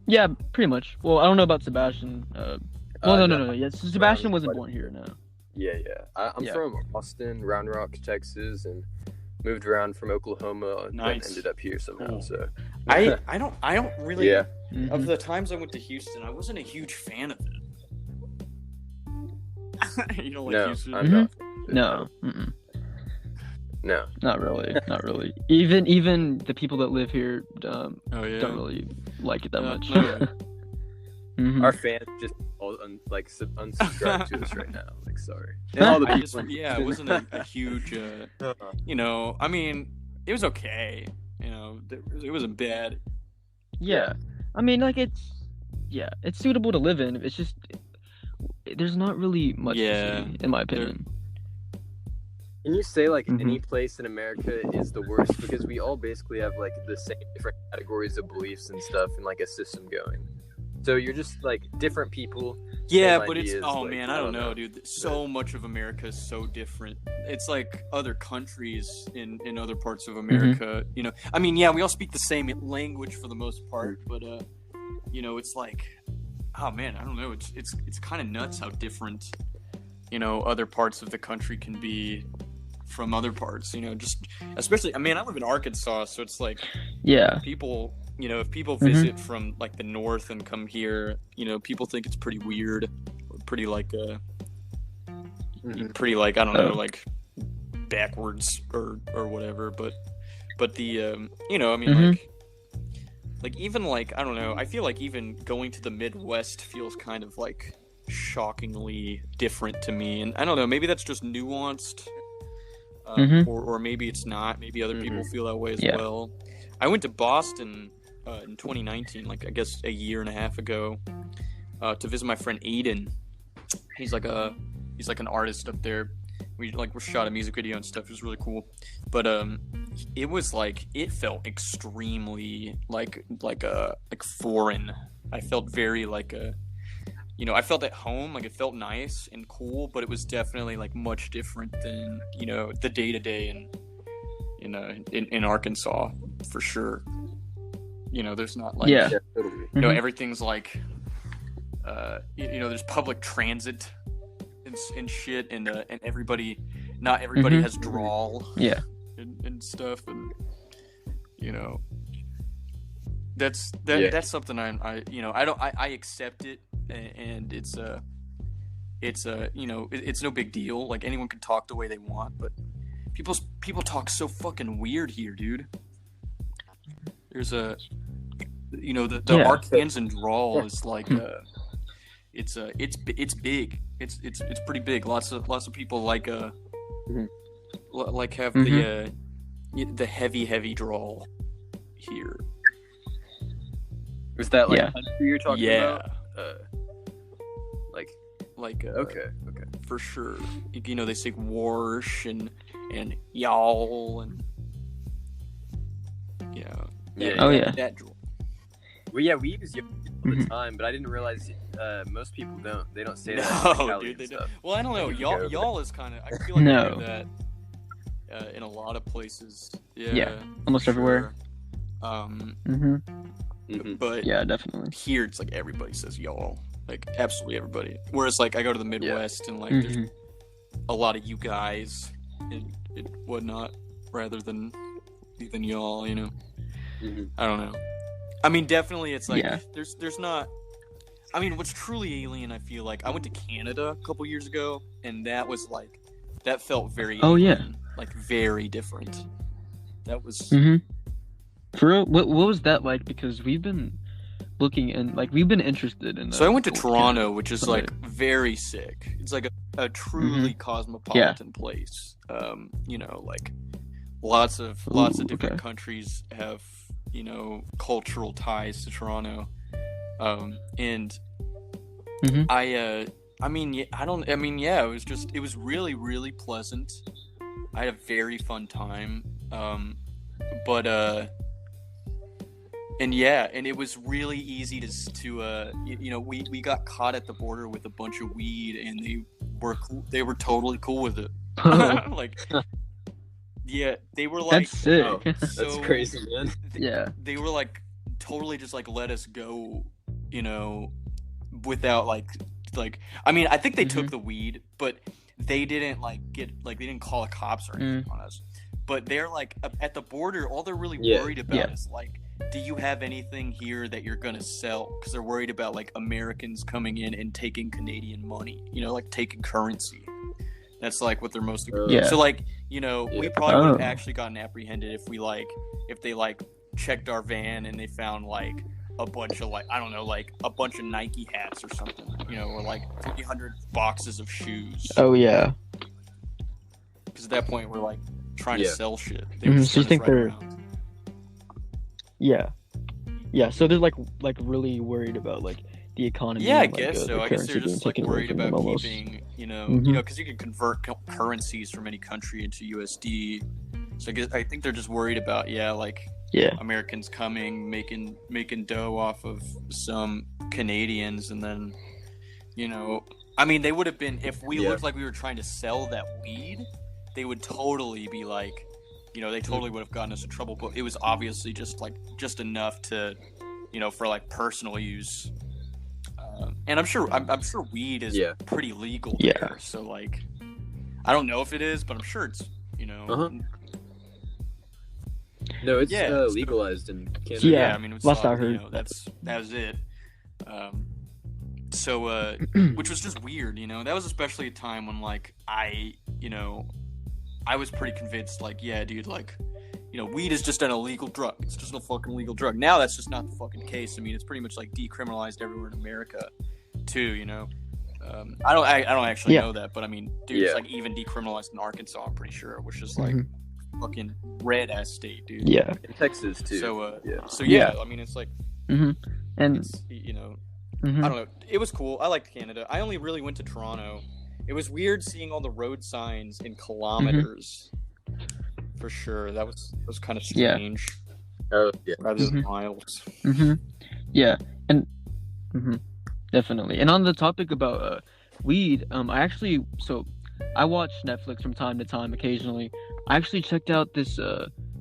Yeah, pretty much. Well, I don't know about Sebastian. No. Yeah, Sebastian wasn't born here. No. Yeah. I'm from Austin, Round Rock, Texas, and moved around from Oklahoma and then ended up here somehow. Cool. So I don't really. Yeah. Of the times I went to Houston, I wasn't a huge fan of it. You don't like Houston? I'm not. No. Mm-mm. No. Not really. Even the people that live here don't really like it that much. No. Our fans just unsubscribe to us right now. Like, sorry. And all the people. It wasn't a huge. I mean, it was okay. It wasn't bad. Yeah, I mean, like it's suitable to live in. It's just there's not really much to see, in my opinion. Can you say like any place in America is the worst, because we all basically have like the same different categories of beliefs and stuff and like a system going. So you're just like different people. Yeah, but it's I don't know, dude. So much of America is so different. It's like other countries in other parts of America. I mean, we all speak the same language for the most part, but it's like, oh man, I don't know. It's kind of nuts how different other parts of the country can be from other parts. Just especially. I mean, I live in Arkansas, so it's like people. If people visit from like the north and come here, people think it's pretty weird, or pretty like I don't know, like backwards or whatever. But the I mean like even like I don't know, I feel like even going to the Midwest feels kind of like shockingly different to me, and I don't know, maybe that's just nuanced, or maybe it's not. Maybe other people feel that way as well. I went to Boston in 2019, like I guess a year and a half ago, to visit my friend Aiden. He's like an artist up there. We shot a music video and stuff. It was really cool. But it felt extremely like foreign. I felt very I felt at home. Like it felt nice and cool, but it was definitely like much different than the day to day in Arkansas for sure. There's not like totally. Everything's like there's public transit and shit, and not everybody has drawl and stuff, and that's something I accept it, and it's no big deal. Like anyone can talk the way they want, but people talk so fucking weird here, dude. There's the Arkansan drawl is like it's big. It's pretty big. Lots of people like have the heavy drawl here. Is that like country you're talking about? Okay, for sure. They say warsh and y'all and that drawl. Well, we use y'all all the time, but I didn't realize most people don't. They don't say that. No, dude, they don't. Well, I don't know. Y'all is kind of. I feel like they do that in a lot of places. Yeah, almost everywhere. But yeah, definitely. Here, it's like everybody says y'all. Like absolutely everybody. Whereas like I go to the Midwest and like there's a lot of you guys and whatnot rather than y'all. I don't know. I mean, definitely, it's like there's not. I mean, what's truly alien, I feel like I went to Canada a couple years ago, and that was like that felt very alien, like very different. That was for real. What was that like? Because we've been looking and like we've been interested in. So I went to Toronto, Canada, which is like very sick. It's like a truly cosmopolitan place. Like lots of different countries have cultural ties to Toronto. And Mhm. it was really, really pleasant. I had a very fun time. And it was really easy we got caught at the border with a bunch of weed, and they were totally cool with it. Like, yeah, they were like, That's sick. Oh, that's crazy, man. Yeah. They were like totally just like let us go, without I think they took the weed, but they didn't they didn't call the cops or anything on us. But they're like at the border, all they're really worried about is like, do you have anything here that you're gonna sell? Because they're worried about like Americans coming in and taking Canadian money, like taking currency. That's like what they're most. So like, we probably would have actually gotten apprehended if they checked our van and they found like a bunch of a bunch of Nike hats or something, or like 300 boxes of shoes. Oh yeah. Because at that point we're like trying to sell shit. So you think they're? Yeah. So they're like really worried about like the economy. Yeah, I and, guess so. I guess they're just like worried about keeping, because you can convert currencies from any country into USD. So I think they're just worried about Americans coming, making dough off of some Canadians, and then, they would have been, if we looked like we were trying to sell that weed, they would totally be like, they totally would have gotten us in trouble. But it was obviously just enough to, for like personal use. And I'm sure weed is pretty legal there. So like, I don't know if it is, but I'm sure it's, No, it's legalized in Canada. Yeah, I mean, it's last I heard. that was it. Which was just weird, That was especially a time when I was pretty convinced, weed is just an illegal drug. It's just a fucking illegal drug. Now that's just not the fucking case. I mean, it's pretty much like decriminalized everywhere in America, too. I don't actually know that, but I mean, dude, it's like even decriminalized in Arkansas. I'm pretty sure, which is like fucking red ass state, dude. Yeah. In Texas too. So I mean, it's like, and it's, I don't know. It was cool. I liked Canada. I only really went to Toronto. It was weird seeing all the road signs in kilometers. For sure, that was kind of strange. Oh yeah, rather than miles. Yeah, and definitely. And on the topic about weed, I watch Netflix from time to time occasionally. I actually checked out this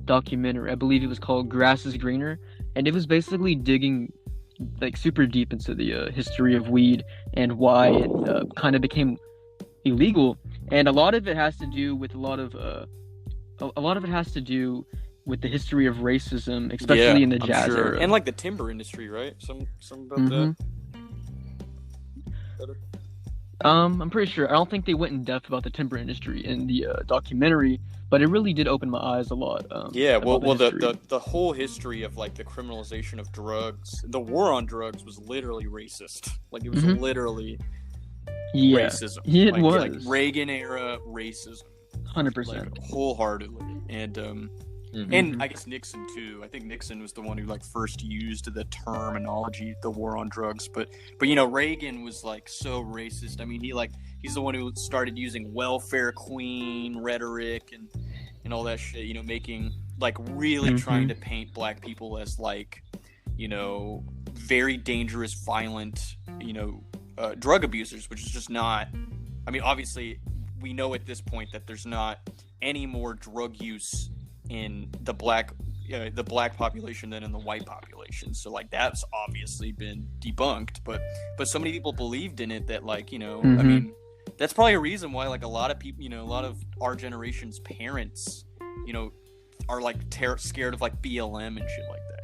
documentary. I believe it was called Grass is Greener, and it was basically digging like super deep into the history of weed and why it kind of became illegal. And a lot of it has to do with the history of racism, especially in the jazz era, and like the timber industry, right? Some about that. I'm pretty sure. I don't think they went in depth about the timber industry in the documentary, but it really did open my eyes a lot. The whole history of like the criminalization of drugs, the war on drugs was literally racist. Like it was literally racism. Yeah, it was like Reagan era racism. 100%, wholeheartedly, and and I guess Nixon too. I think Nixon was the one who first used the terminology, the war on drugs. But Reagan was so racist. I mean, he's the one who started using welfare queen rhetoric and all that shit. Making really trying to paint black people as very dangerous, violent, drug abusers, which is just not. I mean, obviously, we know at this point that there's not any more drug use in the black population than in the white population. So that's obviously been debunked, but so many people believed in it that I mean, that's probably a reason why a lot of people, a lot of our generation's parents, are scared of BLM and shit like that,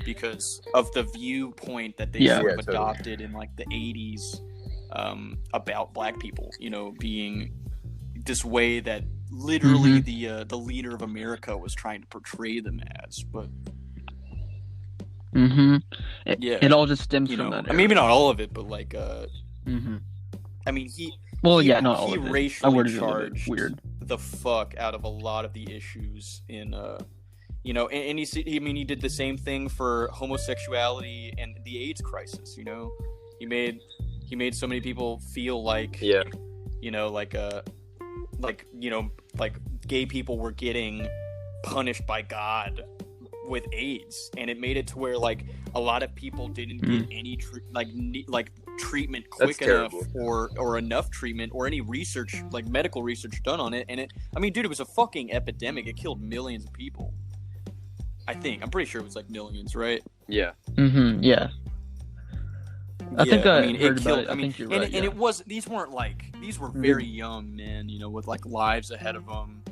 because of the viewpoint that they adopted in the 80s about black people, being this way that literally the leader of America was trying to portray them as. But it all just stems from that era. Maybe not all of it, but I mean, not all of it. Racially charged the fuck out of a lot of the issues in you know, and he did the same thing for homosexuality and the AIDS crisis. You know, he made so many people feel like, Yeah. you know, like gay people were getting punished by God with AIDS, and it made it to where like a lot of people didn't get any treatment quick enough or enough treatment or any research, like medical research done on it. And it was a fucking epidemic. It killed millions of people. I'm pretty sure it was like millions, right? Yeah. Yeah. I think I heard about it. I think you're right. And it was, these were very young men, you know, with like lives ahead of them.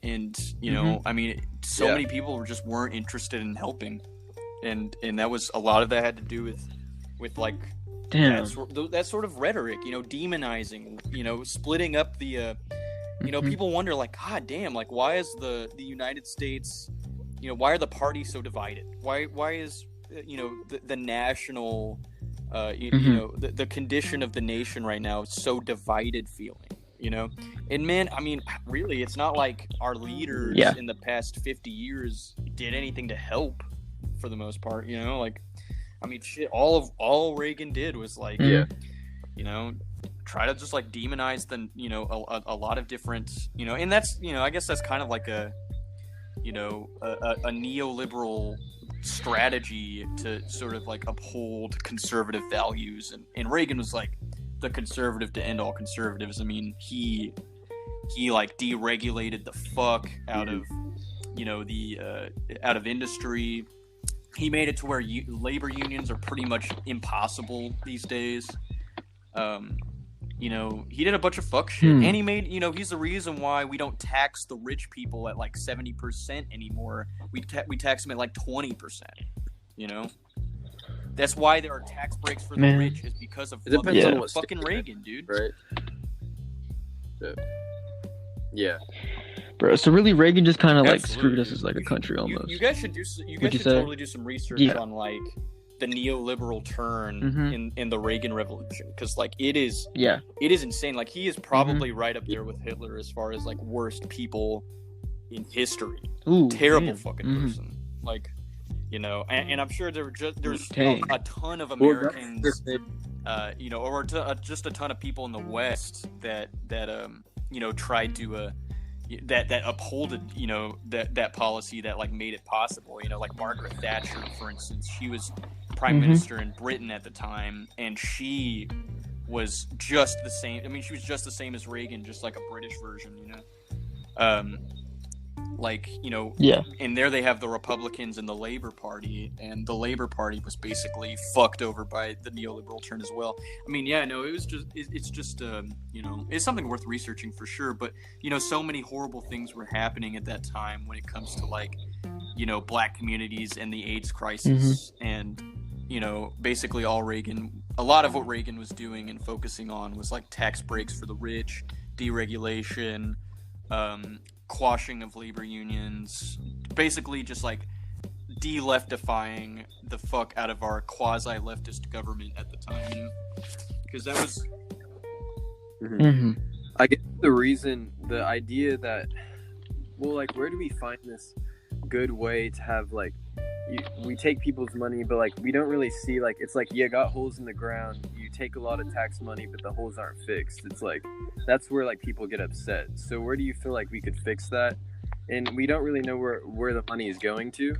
And you know, I mean, so many people just weren't interested in helping. And that was, a lot of that had to do with like, that sort of rhetoric, you know, demonizing, you know, splitting up the, you know, people wonder like, God damn, like, why is the United States, you know, why are the parties so divided? Why is, you know, the national, you know, the condition of the nation right now is so divided feeling, you know? And man, I mean, really, it's not like our leaders in the past 50 years did anything to help for the most part, you know? Like, I mean, shit, all Reagan did was like, you know, try to just like demonize the, you know, a lot of different, you know, and that's, you know, I guess that's kind of like a, you know, a neoliberal strategy to sort of like uphold conservative values. And Reagan was like the conservative to end all conservatives. I mean, he like deregulated the fuck out of, you know, out of industry. He made it to where labor unions are pretty much impossible these days. You know, he did a bunch of fuck shit, and he made, you know, he's the reason why we don't tax the rich people at like 70% anymore. We tax them at like 20%. You know, that's why there are tax breaks for the rich, is because of fucking Reagan, dude. Right. Yeah. Bro, so really Reagan just kind of like screwed us as like a country almost. You guys should totally do some research on like the neoliberal turn in the Reagan Revolution, because like it is insane. Like, he is probably right up there with Hitler as far as like worst people in history. Terrible fucking person. Like, you know, and I'm sure there's a ton of Americans, you know, or just a ton of people in the West that you know, tried to that upholded, you know, that policy that like made it possible. You know, like Margaret Thatcher, for instance, she was prime minister in Britain at the time, and she was just the same. I mean, she was just the same as Reagan, just like a British version, you know. Like, you know, and there they have the Republicans and the Labor Party, and the Labor Party was basically fucked over by the neoliberal turn as well. I mean, it's just you know, it's something worth researching for sure. But, you know, so many horrible things were happening at that time when it comes to like, you know, black communities and the AIDS crisis, and, you know, basically a lot of what Reagan was doing and focusing on was like tax breaks for the rich, deregulation, quashing of labor unions, basically just like de-leftifying the fuck out of our quasi-leftist government at the time, you know? Because that was... I guess the idea that, well, like, where do we find this good way to have, like, we take people's money, but like we don't really see, like, it's like you got holes in the ground, you take a lot of tax money, but the holes aren't fixed. It's like, that's where like people get upset. So where do you feel like we could fix that? And we don't really know where the money is going to.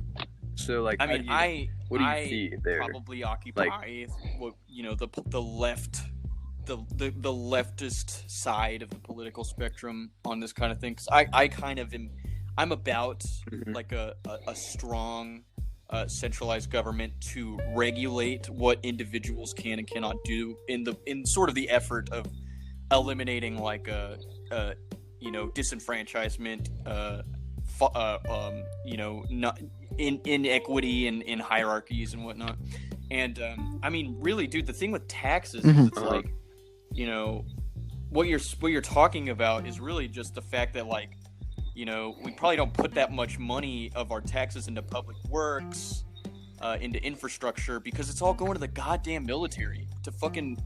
So like, I mean, what do you see there? Probably occupy, like, what, you know, the left, the leftist side of the political spectrum on this kind of thing. 'Cause I kind of am, I'm about like a strong centralized government to regulate what individuals can and cannot do in sort of the effort of eliminating like you know, disenfranchisement, you know, not inequity in hierarchies and whatnot. And I mean, really, dude, the thing with taxes is it's like, you know, what you're talking about is really just the fact that, like, you know, we probably don't put that much money of our taxes into public works, into infrastructure, because it's all going to the goddamn military, to fucking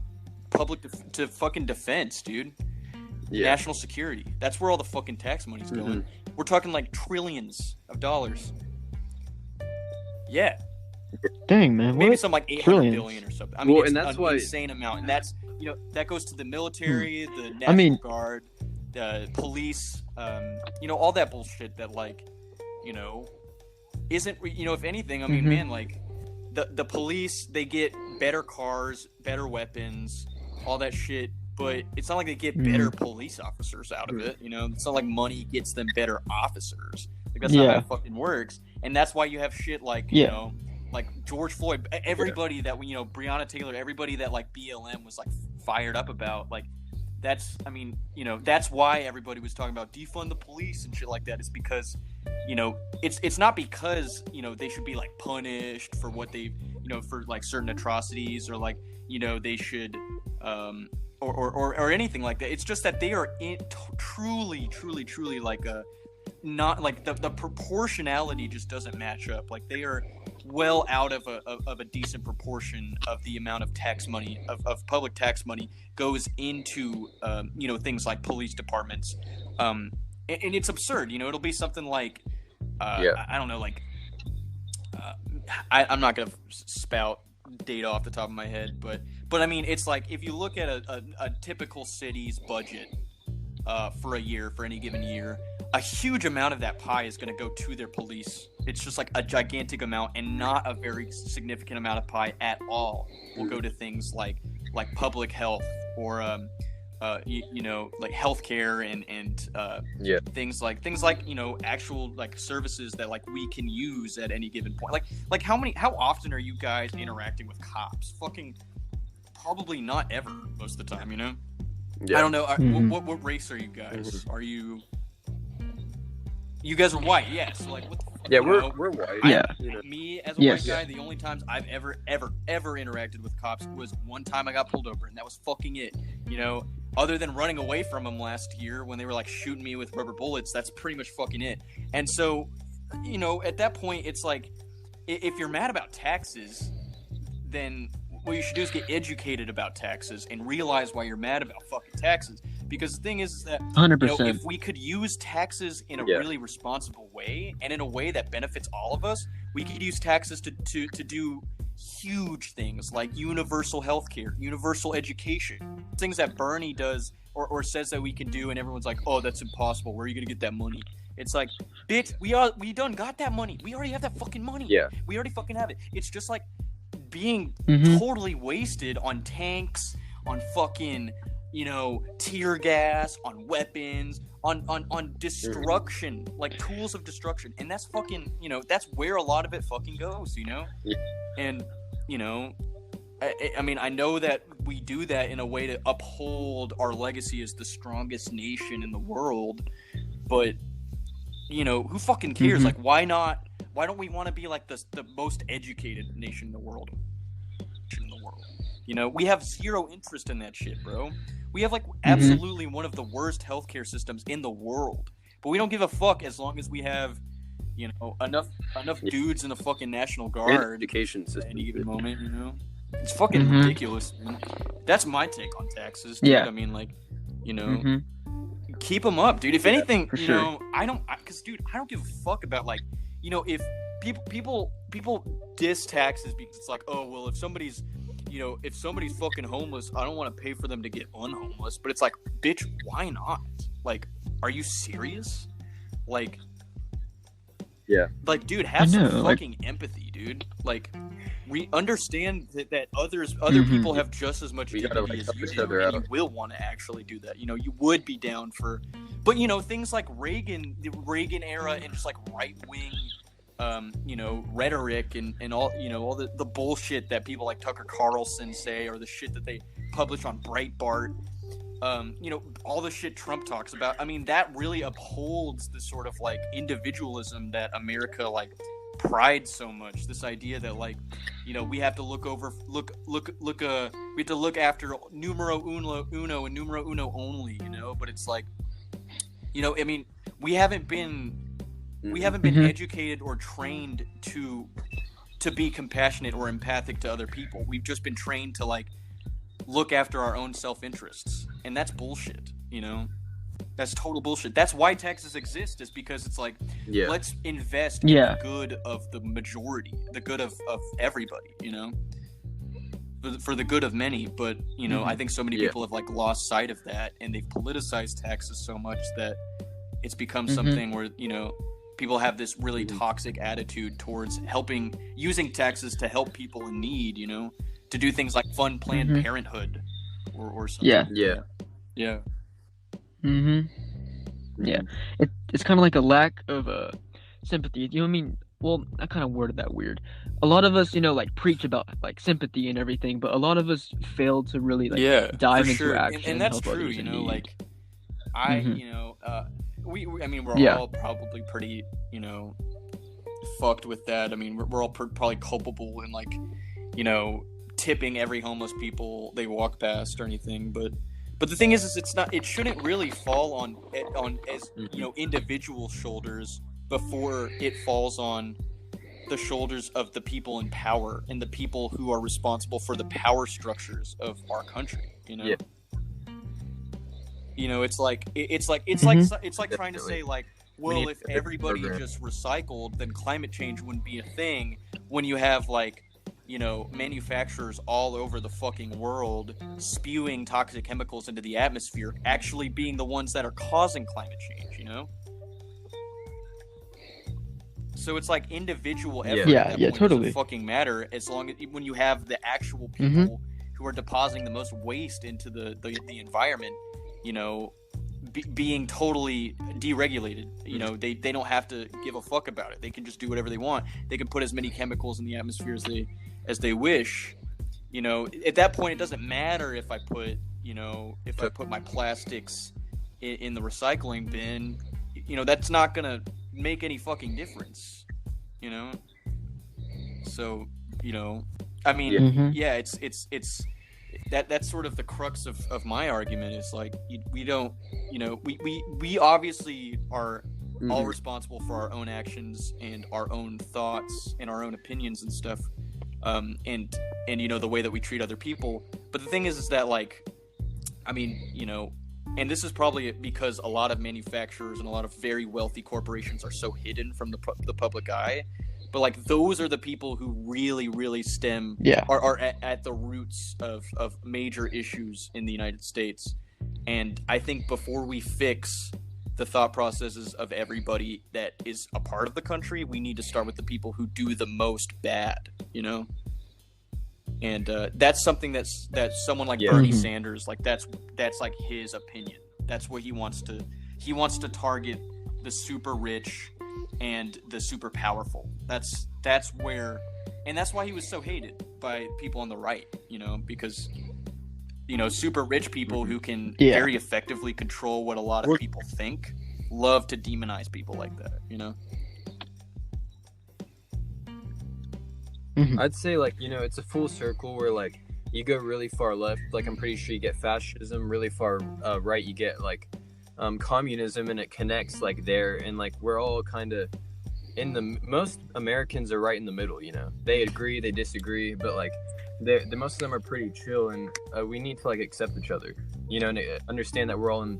fucking defense, dude. National security. That's where all the fucking tax money's going. We're talking like trillions of dollars. Yeah. Dang, man. Maybe What? some like 800 Trillions. billion or something. I mean, Well, it's and that's an why- insane amount. And that's, that goes to the military, the National I mean- Guard, the police, all that bullshit that, like, isn't, if anything, I mean, Mhm. man, like, the police, they get better cars, better weapons, all that shit, but it's not like they get better police officers out of it, It's not like money gets them better officers. Like, that's not how Yeah. it fucking works. And that's why you have shit like, Yeah. like George Floyd, everybody that, Breonna Taylor, everybody that, like, BLM was, like, fired up about, like, that's why everybody was talking about defund the police and shit like that. Is because, it's not because, they should be, like, punished for what they, for, like, certain atrocities, or, like, they should, or anything like that. It's just that they are truly, like, not, like, the proportionality just doesn't match up. Like, they are well out of a decent proportion of the amount of tax money, of public tax money, goes into things like police departments, and it's absurd. It'll be something like I don't know, like I'm not gonna spout data off the top of my head, but I mean, it's like, if you look at a typical city's budget for a year, for any given year, a huge amount of that pie is going to go to their police. It's just like a gigantic amount, and not a very significant amount of pie at all will go to things like public health, or like healthcare, and things like actual, like, services that, like, we can use at any given point. Like how often are you guys interacting with cops? Fucking probably not ever, most of the time. I don't know. What race are you guys? Are you? You guys are white, yes. So, like, what the fuck, Yeah, we're white. Yeah. Me, as a Yes. white guy, the only times I've ever interacted with cops was one time I got pulled over, and that was fucking it. Other than running away from them last year when they were, like, shooting me with rubber bullets, that's pretty much fucking it. And so, at that point, it's like, if you're mad about taxes, then what you should do is get educated about taxes and realize why you're mad about fucking taxes. Because the thing is that 100%. if we could use taxes in a really responsible way, and in a way that benefits all of us, we could use taxes to do huge things like universal healthcare, universal education, things that Bernie does or says that we can do, and everyone's like, oh, that's impossible. Where are you gonna get that money? It's like, bitch, we done got that money. We already have that fucking money. Yeah. We already fucking have it. It's just like being totally wasted on tanks, on fucking, tear gas, on weapons, on destruction, like tools of destruction. And that's fucking, that's where a lot of it fucking goes, Yeah. And, I mean, I know that we do that in a way to uphold our legacy as the strongest nation in the world, but, who fucking cares? Like, why don't we want to be like the most educated nation in the world? We have zero interest in that shit, bro. We have, like, absolutely one of the worst healthcare systems in the world, but we don't give a fuck as long as we have, enough dudes in the fucking National Guard Education at system. any given moment. It's fucking ridiculous, man. That's my take on taxes, dude. Yeah. I mean, like, keep them up, dude. If anything, for sure. I don't give a fuck about, like, if people diss taxes because it's like, oh, well, if somebody's fucking homeless, I don't want to pay for them to get unhomeless. But it's like, bitch, why not? Like, are you serious? Like, Yeah. Like, dude, have I know, some like- fucking empathy, dude. Like, we understand that other people have just as much We gotta, dignity like, as help you each do, other and out. you will want to actually do that. You would be down for, but things like Reagan, the Reagan era, and just like right wing, rhetoric and all, all the bullshit that people like Tucker Carlson say, or the shit that they publish on Breitbart. All the shit Trump talks about. I mean, that really upholds the sort of like individualism that America like prides so much. This idea that like, we have to we have to look after numero uno and numero uno only. But it's like, I mean, we haven't been educated or trained to be compassionate or empathic to other people. We've just been trained to like look after our own self-interests, and that's bullshit. That's total bullshit. That's why taxes exist, is because it's like, let's invest in the good of the majority, the good of everybody, you know, for the good of many. But, you know, I think so many people have like lost sight of that, and they've politicized taxes so much that it's become something where, you know, people have this really toxic attitude towards using taxes to help people in need, you know, to do things like fund Planned Parenthood or something. Yeah. Yeah, it's kind of like a lack of sympathy. You know what I mean? Well, I kind of worded that weird. A lot of us, you know, like preach about like sympathy and everything, but a lot of us fail to really like dive into action. And that's true. You know, like you know, I mean, we're all probably pretty, you know, fucked with that. I mean, we're all probably culpable in like, you know, tipping every homeless people they walk past or anything, but the thing is it shouldn't really fall on as, you know, individual shoulders before it falls on the shoulders of the people in power and the people who are responsible for the power structures of our country, you know. You know, it's like trying to say like, well, if everybody just recycled, then climate change wouldn't be a thing, when you have like, you know, manufacturers all over the fucking world spewing toxic chemicals into the atmosphere, actually being the ones that are causing climate change, you know? So it's like individual effort totally doesn't fucking matter, as long as when you have the actual people who are depositing the most waste into the environment, you know, being totally deregulated. You know, they don't have to give a fuck about it. They can just do whatever they want. They can put as many chemicals in the atmosphere as they wish. You know, at that point, it doesn't matter if I put my plastics in the recycling bin. You know, that's not gonna make any fucking difference. You know, so, you know, I mean, it's that's sort of the crux of my argument, is like, we don't, you know, we obviously are all responsible for our own actions and our own thoughts and our own opinions and stuff, and you know, the way that we treat other people. But the thing is that, like, I mean, you know, and this is probably because a lot of manufacturers and a lot of very wealthy corporations are so hidden from the public eye. But like, those are the people who really, really are at the roots of major issues in the United States. And I think before we fix the thought processes of everybody that is a part of the country, we need to start with the people who do the most bad, you know? And that's something that someone like Bernie Sanders, like, that's like his opinion. That's what he wants to target: the super rich and the super powerful. That's where, and that's why he was so hated by people on the right, you know, because, you know, super rich people who can very effectively control what a lot of people think love to demonize people like that, you know. I'd say, like, you know, it's a full circle where, like, you go really far left, like, I'm pretty sure you get fascism. Really far right, you get like communism, and it connects like there, and like we're all kind of most Americans are right in the middle, you know. They agree, they disagree, but like the most of them are pretty chill, and we need to like accept each other, you know, and understand that we're all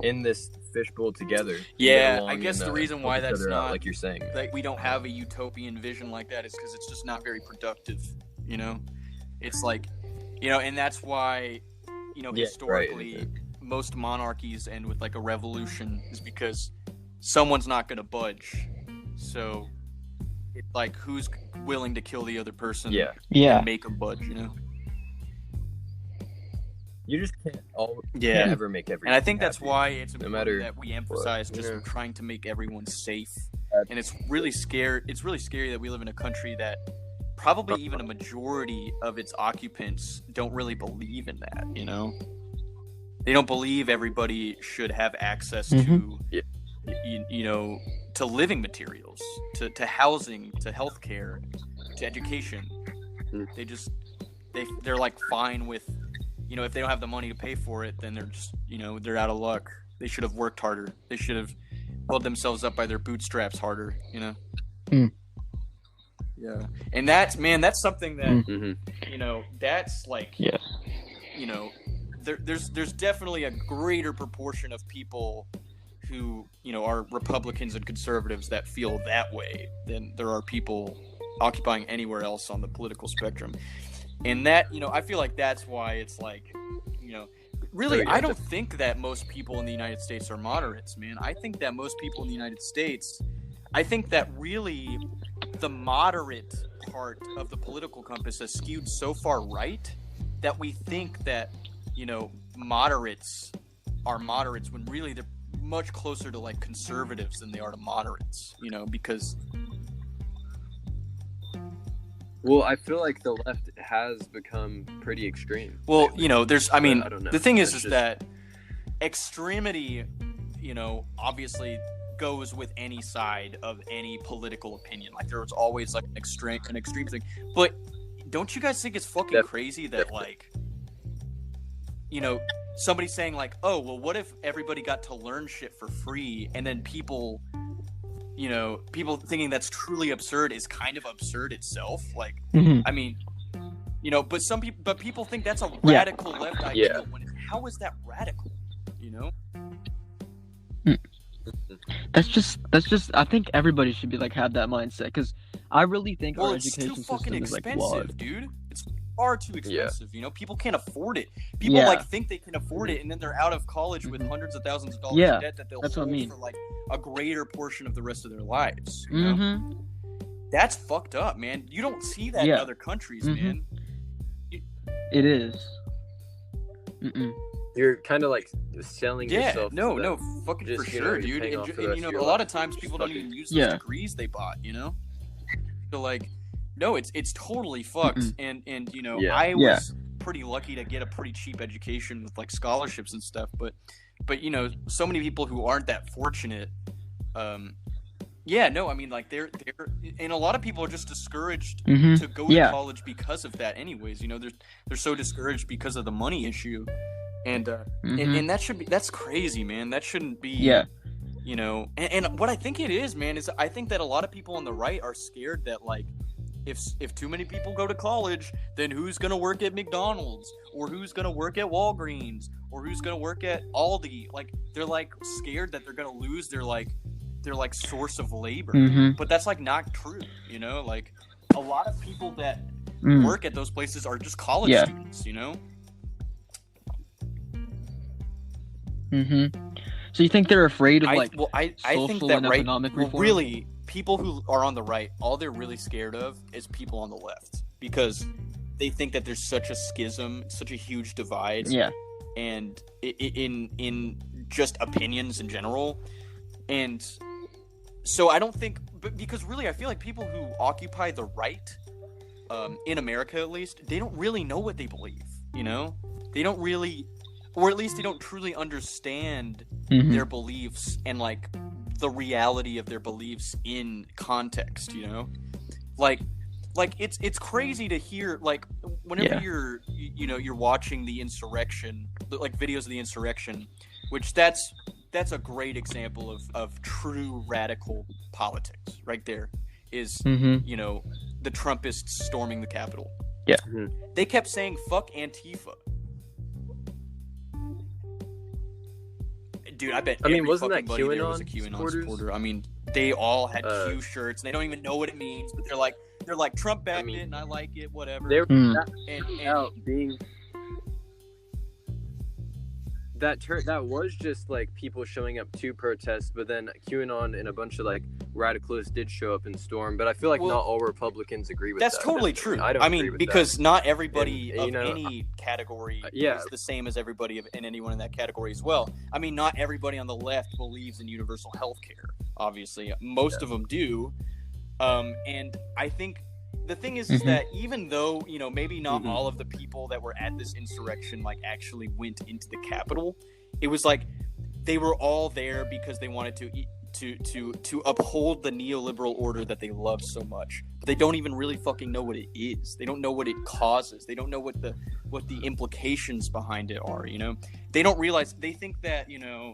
in this fishbowl together. Yeah, I guess the reason why that's not, like you're saying, like, we don't have a utopian vision like that is because it's just not very productive, you know. It's like, you know, and that's why, you know, historically most monarchies end with like a revolution, is because someone's not going to budge. So it's like, who's willing to kill the other person and make them budge, you know? You just can't ever make everyone And I think that's happy. why it's important, no matter that we emphasize what, just trying to make everyone safe. And it's really scary that we live in a country that probably even a majority of its occupants don't really believe in that, you know? They don't believe everybody should have access to, you know, to living materials, to housing, to healthcare, to education. They're like fine with, you know, if they don't have the money to pay for it, then they're just, you know, they're out of luck. They should have worked harder. They should have pulled themselves up by their bootstraps harder, you know? Yeah. And that's something that, you know, that's like, you know, there's definitely a greater proportion of people who, you know, are Republicans and conservatives that feel that way than there are people occupying anywhere else on the political spectrum. And that, you know, I feel like that's why it's like, you know, really, I don't think that most people in the United States are moderates, man. I think that most people in the United States, I think that really the moderate part of the political compass has skewed so far right that we think that, you know, moderates are moderates when really they're much closer to like conservatives than they are to moderates, you know, because... Well, I feel like the left has become pretty extreme. Well, you know, there's, I mean, the thing is that extremity, you know, obviously goes with any side of any political opinion. Like, there's always like an extreme thing. But don't you guys think it's fucking crazy that like, you know, somebody's saying like, oh, well, what if everybody got to learn shit for free, and then people, you know, people thinking that's truly absurd is kind of absurd itself. Like, I mean, you know, but people think that's a radical left idea. How is that radical? You know? That's just. I think everybody should be like have that mindset, because I really think our education system is like flawed, dude. It's far too expensive. You know, people can't afford it. People like think they can afford it, and then they're out of college with hundreds of thousands of dollars in debt that they'll hold for like a greater portion of the rest of their lives. You know? That's fucked up, man. You don't see that in other countries, man. It is. You're kind of like selling yourself. No, fucking just, for sure, dude. And you know, a lot of times people don't even use those degrees they bought, you know? So like, no, it's totally fucked. And you know, I was pretty lucky to get a pretty cheap education with like scholarships and stuff, but you know, so many people who aren't that fortunate, I mean, like they're and a lot of people are just discouraged to go to college because of that anyways. You know, they're so discouraged because of the money issue. And and that's crazy, man. That shouldn't be you know, and what I think it is, man, is I think that a lot of people on the right are scared that like if too many people go to college, then who's gonna work at McDonald's, or who's gonna work at Walgreens, or who's gonna work at Aldi? Like, they're like scared that they're gonna lose their source of labor. But that's like not true, you know? Like, a lot of people that work at those places are just college students, you know? So you think they're afraid of like I think social that and economic reform? really, people who are on the right, all they're really scared of is people on the left, because they think that there's such a schism, such a huge divide, and in just opinions in general, and so I don't think, because really I feel like people who occupy the right, in America at least, they don't really know what they believe, you know? They don't really, or at least they don't truly understand their beliefs and like the reality of their beliefs in context, you know? Like it's crazy to hear, like, whenever you're watching the insurrection, like videos of the insurrection, which that's a great example of true radical politics right there, is you know, the Trumpists storming the Capitol. They kept saying fuck Antifa. Dude, I bet wasn't that buddy there was a QAnon supporter. I mean, they all had Q shirts, and they don't even know what it means, but they're like Trump backed it, and I like it, whatever. They're that was just like people showing up to protest, but then QAnon and a bunch of like radicalists did show up and storm. But I feel like not all Republicans agree with that. That's totally true. I mean, because not everybody of any category is the same as everybody and anyone in that category as well. I mean, not everybody on the left believes in universal health care. Obviously, most of them do. And I think the thing is that even though, you know, maybe not all of the people that were at this insurrection like actually went into the Capitol, it was like they were all there because they wanted to uphold the neoliberal order that they love so much. But they don't even really fucking know what it is. They don't know what it causes. They don't know what the implications behind it are, you know? They don't realize, they think that, you know,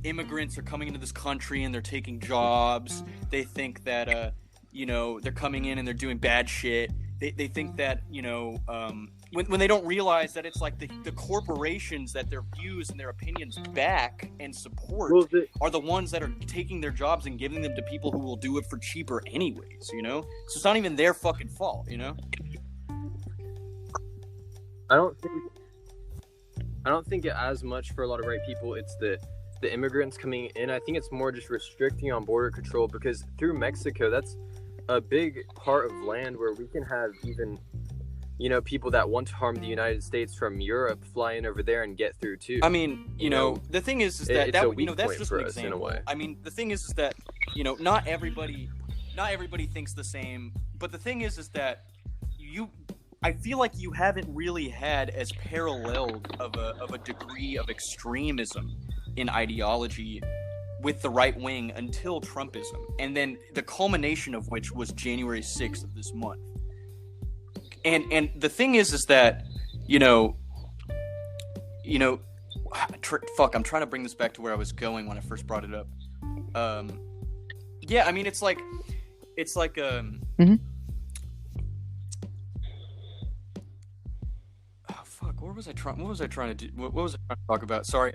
immigrants are coming into this country and they're taking jobs. They think that you know, they're coming in and they're doing bad shit. They think that, you know, when they don't realize that it's like the corporations that their views and their opinions back and support are the ones that are taking their jobs and giving them to people who will do it for cheaper anyways, you know? So it's not even their fucking fault, you know? I don't think it as much for a lot of white people. It's the immigrants coming in. I think it's more just restricting on border control, because through Mexico, that's a big part of land where we can have even, you know, people that want to harm the United States from Europe fly in over there and get through too. I mean, you know, the thing is that you know, that's just an example. In a way. I mean, the thing is that, you know, not everybody thinks the same, but the thing is that I feel like you haven't really had as paralleled of a degree of extremism in ideology with the right wing until Trumpism, and then the culmination of which was January 6th of this month. And the thing is that, you know, fuck, I'm trying to bring this back to where I was going when I first brought it up. Yeah, I mean, it's like, Mm-hmm. What was I trying to do? What was I trying to talk about? Sorry,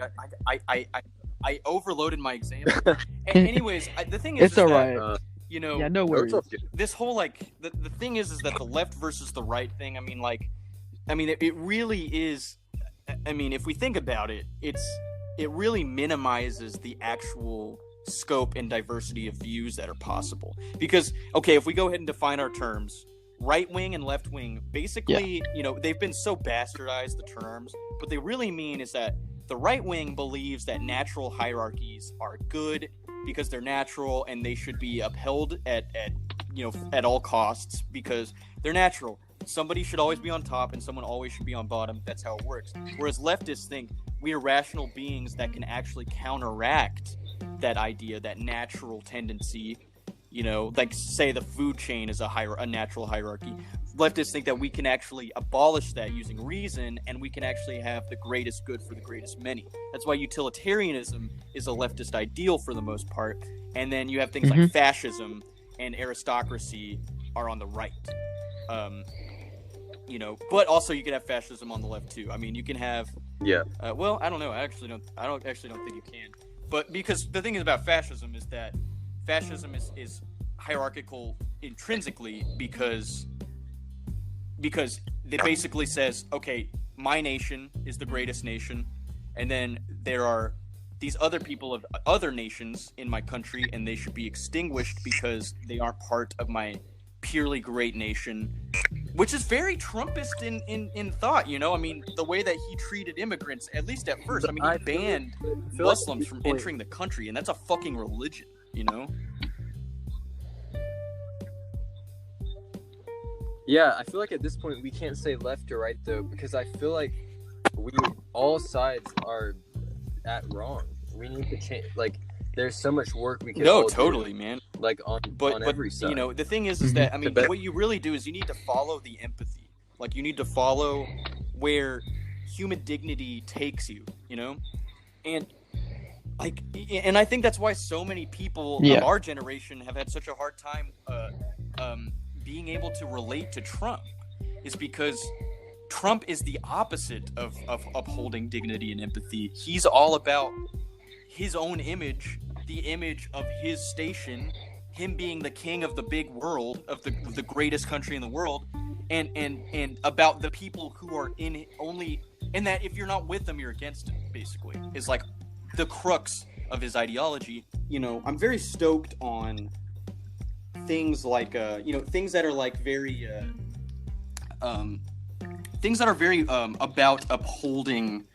I overloaded my example. Anyways, the thing is, It's alright. You know, Yeah, no worries. This whole like the thing is that the left versus the right thing. I mean, it really is. I mean, if we think about it, it really minimizes the actual scope and diversity of views that are possible. Because okay, if we go ahead and define our terms. Right wing and left wing, basically, you know, they've been so bastardized, the terms. What they really mean is that the right wing believes that natural hierarchies are good because they're natural and they should be upheld at all costs because they're natural. Somebody should always be on top and someone always should be on bottom. That's how it works. Whereas leftists think we are rational beings that can actually counteract that idea, that natural tendency. You know, like say the food chain is a natural hierarchy. Leftists think that we can actually abolish that using reason, and we can actually have the greatest good for the greatest many. That's why utilitarianism is a leftist ideal for the most part. And then you have things like fascism and aristocracy are on the right. You know, but also you can have fascism on the left too. I mean, you can have well, I don't know. I don't think you can. But because the thing is about fascism is that fascism is hierarchical intrinsically because it basically says, okay, my nation is the greatest nation, and then there are these other people of other nations in my country, and they should be extinguished because they aren't part of my purely great nation, which is very Trumpist in thought, you know? I mean, the way that he treated immigrants, at least at first, I mean, he banned Muslims from entering the country, and that's a fucking religion. You know? Yeah, I feel like at this point we can't say left or right though, because I feel like all sides are at wrong. We need to change. Like, there's so much work we can. No, totally, man. Like on every side. You know, the thing is that I mean, what you really do is you need to follow the empathy. Like, you need to follow where human dignity takes you. You know, and I think that's why so many people of our generation have had such a hard time being able to relate to Trump, is because Trump is the opposite of upholding dignity and empathy. He's all about his own image, the image of his station, him being the king of the big world, of the greatest country in the world, and about the people who are in it only, and that if you're not with them, you're against him, basically, is like the crux of his ideology. You know, I'm very stoked on things like things that are like very things that are very about upholding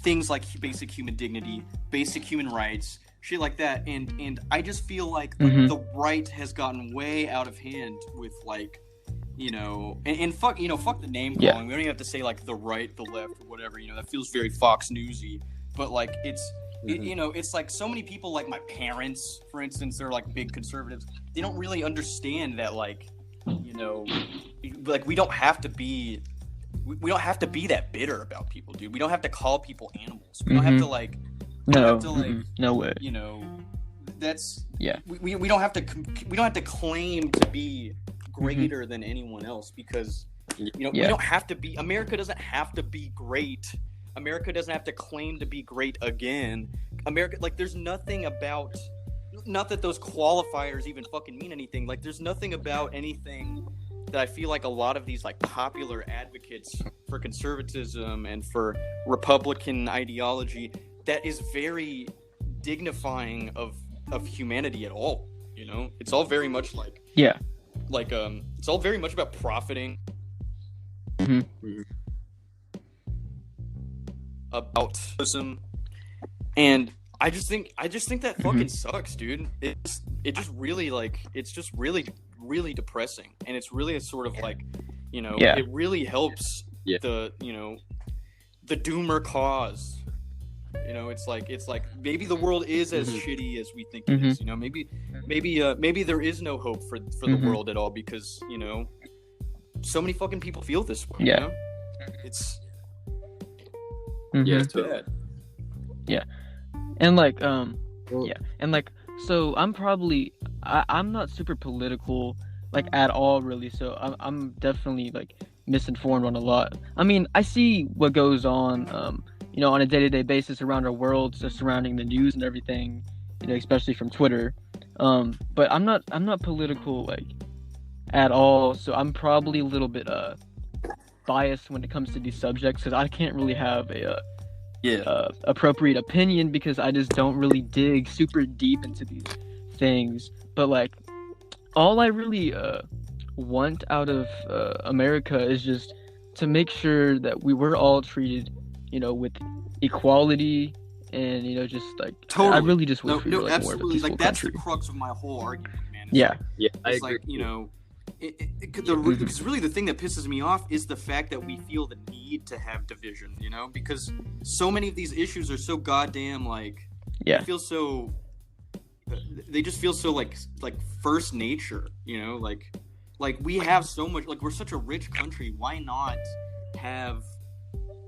things like basic human dignity, basic human rights, shit like that. And I just feel like the right has gotten way out of hand with, like, you know, and fuck the name calling. We don't even have to say like the right, the left, or whatever. You know, that feels very Fox Newsy. But like you know, it's like so many people, like my parents, for instance, they're like big conservatives. They don't really understand that, like, you know, like we don't have to be that bitter about people, dude. We don't have to call people animals. We don't have to like. No way. You know, that's we don't have to claim to be greater than anyone else, because we don't have to be. America doesn't have to be great. America doesn't have to claim to be great again. America, like, there's nothing about. Not that those qualifiers even fucking mean anything. Like, there's nothing about anything that I feel like a lot of these, like, popular advocates for conservatism and for Republican ideology that is very dignifying of humanity at all. You know, it's all very much like it's all very much about profiting. About and I just think that fucking sucks, dude. It's just really really depressing, and it's really a sort of like, you know, it really helps the, you know, the doomer cause. You know, it's like maybe the world is as shitty as we think it is. You know, maybe there is no hope for the world at all, because, you know, so many fucking people feel this way. You know? It's it's bad. Yeah. And like, and like, so I'm not super political, like, at all, really. So I'm definitely, like, misinformed on a lot. I mean, I see what goes on, you know, on a day-to-day basis around our world, so surrounding the news and everything, you know, especially from Twitter. But I'm not political, like, at all. So I'm probably a little bit biased when it comes to these subjects, because I can't really have a appropriate opinion, because I just don't really dig super deep into these things. But, like, all I really want out of America is just to make sure that we were all treated, you know, with equality, and, you know, just like totally. I really just wish we were, like, absolutely. More of a peaceful like that's country. the crux of my whole argument, man. I agree. Like, you know, because really the thing that pisses me off is the fact that we feel the need to have division, you know, because so many of these issues are so goddamn, like, they just feel so like first nature, you know, like we have so much, like, we're such a rich country. Why not have,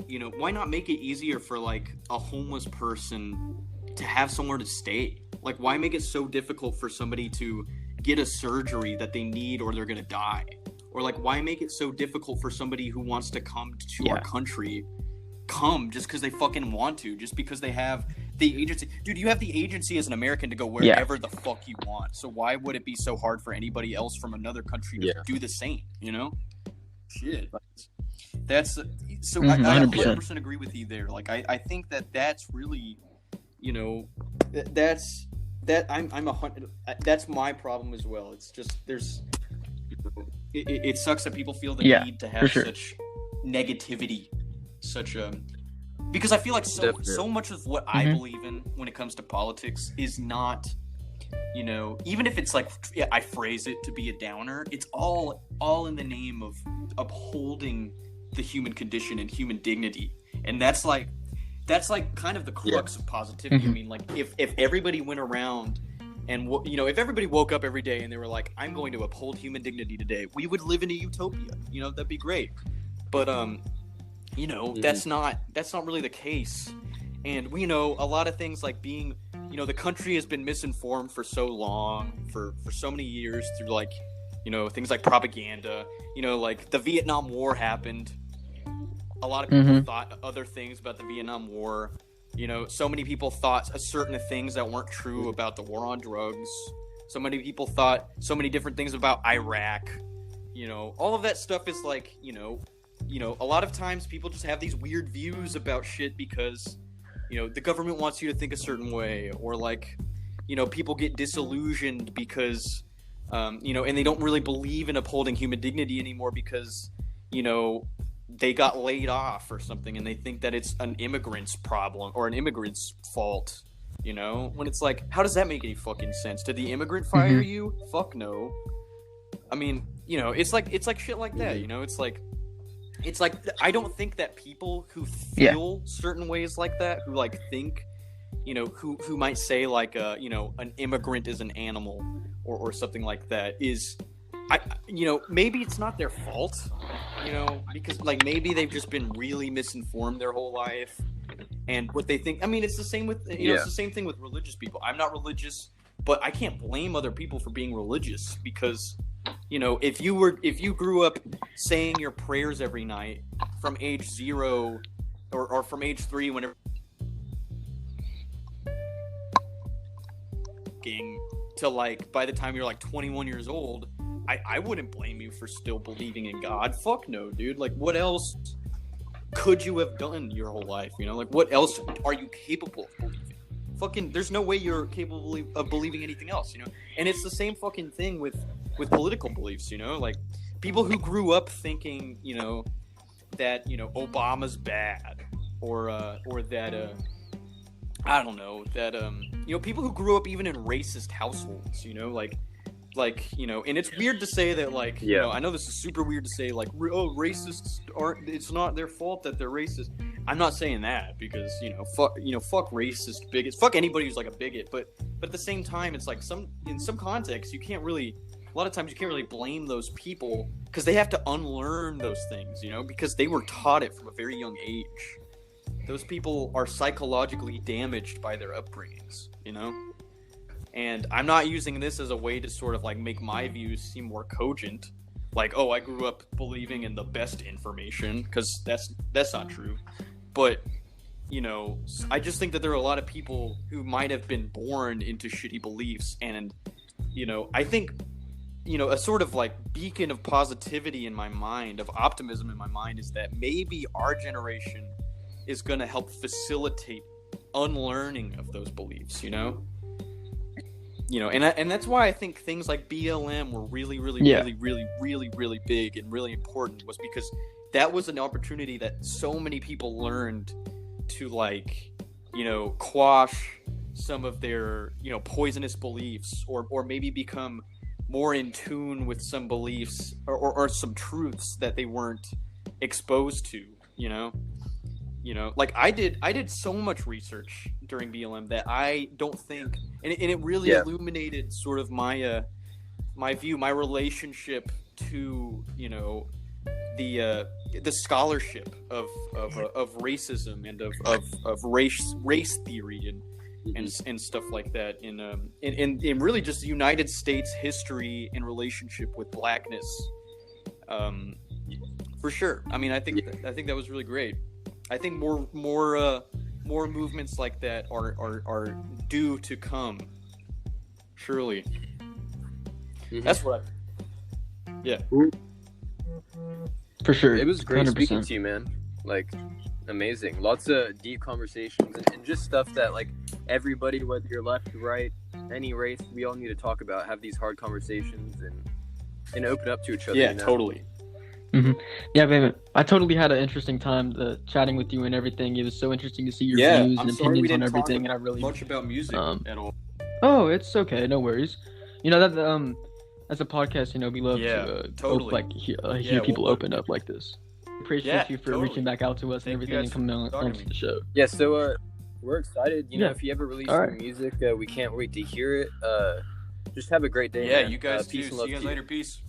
you know, why not make it easier for, like, a homeless person to have somewhere to stay? Like, why make it so difficult for somebody to get a surgery that they need or they're gonna die? Or, like, why make it so difficult for somebody who wants to come to our country come just because they fucking want to, just because they have the agency? Dude, you have the agency as an American to go wherever the fuck you want. So why would it be so hard for anybody else from another country to do the same, you know? Shit. That's so I 100% agree with you there. Like, I think that's really, you know, that's my problem as well. It's just it sucks that people feel the need to have such negativity, such because I feel like so much of what I believe in when it comes to politics is not, you know, even if it's like, I phrase it to be a downer, it's all in the name of upholding the human condition and human dignity. And that's like kind of the crux of positivity. I mean, like, if everybody went around and, you know, if everybody woke up every day and they were like, I'm going to uphold human dignity today, we would live in a utopia. You know, that'd be great. But you know, that's not really the case. And we know a lot of things, like being, you know, the country has been misinformed for so long, for so many years, through, like, you know, things like propaganda. You know, like, the Vietnam War happened. A lot of people thought other things about the Vietnam War. You know, so many people thought certain things that weren't true about the war on drugs. So many people thought so many different things about Iraq. You know, all of that stuff is like, you know, a lot of times people just have these weird views about shit because, you know, the government wants you to think a certain way, or, like, you know, people get disillusioned because, you know, and they don't really believe in upholding human dignity anymore because, you know, they got laid off or something, and they think that it's an immigrant's problem or an immigrant's fault, you know? When it's like, how does that make any fucking sense? Did the immigrant fire you? Fuck no. I mean, you know, it's like shit like that, you know? It's like I don't think that people who feel certain ways like that, who, like, think, you know, who might say, like, you know, an immigrant is an animal or something like that, is, you know, maybe it's not their fault, you know, because, like, maybe they've just been really misinformed their whole life, and what they think. I mean, it's the same with, you know, it's the same thing with religious people. I'm not religious, but I can't blame other people for being religious, because, You know, if you grew up saying your prayers every night from age 0 or from age 3, whenever to like by the time you're like 21 years old, I wouldn't blame you for still believing in God. Fuck no, dude. Like, what else could you have done your whole life? You know, like, what else are you capable of believing? Fucking, there's no way you're capable of believing anything else, you know? And it's the same fucking thing with political beliefs, you know? Like, people who grew up thinking, you know, that, you know, Obama's bad, or that, I don't know, that, you know, people who grew up even in racist households, you know, like, you know, and it's weird to say that, like, you know, I know this is super weird to say, like, oh, racists aren't, it's not their fault that they're racist. I'm not saying that, because, you know, fuck racist bigots, fuck anybody who's like a bigot, but at the same time, it's like in some contexts, a lot of times you can't really blame those people, because they have to unlearn those things, you know, because they were taught it from a very young age. Those people are psychologically damaged by their upbringings, you know? And I'm not using this as a way to sort of like make my views seem more cogent. Like, oh, I grew up believing in the best information, because that's not true. But, you know, I just think that there are a lot of people who might have been born into shitty beliefs. And, you know, I think, you know, a sort of like beacon of positivity in my mind, of optimism in my mind, is that maybe our generation is going to help facilitate unlearning of those beliefs, you know? You know, and that's why I think things like BLM were really big and really important, was because that was an opportunity that so many people learned to, like, you know, quash some of their, you know, poisonous beliefs, or maybe become more in tune with some beliefs or some truths that they weren't exposed to, you know? You know, like I did so much research during BLM that I don't think, and it really illuminated sort of my my view, my relationship to, you know, the scholarship of racism and of race theory and stuff like that in really just the United States history in relationship with blackness, for sure. I mean, I think that was really great. I think more movements like that are due to come. Surely. Mm-hmm. That's what For sure. It was great 100%. speaking to you, man. Like, amazing. Lots of deep conversations and just stuff that, like, everybody, whether you're left, right, any race, we all need to talk about, have these hard conversations and open up to each other. Yeah, you know? totally. Mm-hmm. Yeah, baby. I totally had an interesting time chatting with you and everything. It was so interesting to see your views and opinions on everything, and I really much about music at all. Oh, it's okay, no worries. You know that as a podcast, you know, we love to totally hear people open up like this. Appreciate you for totally. reaching back out to us and everything and coming onto the show. Yeah, so we're excited. You know, if you ever release some music, we can't wait to hear it. Just have a great day. Yeah, man. you guys peace too. and love See you guys later. Peace.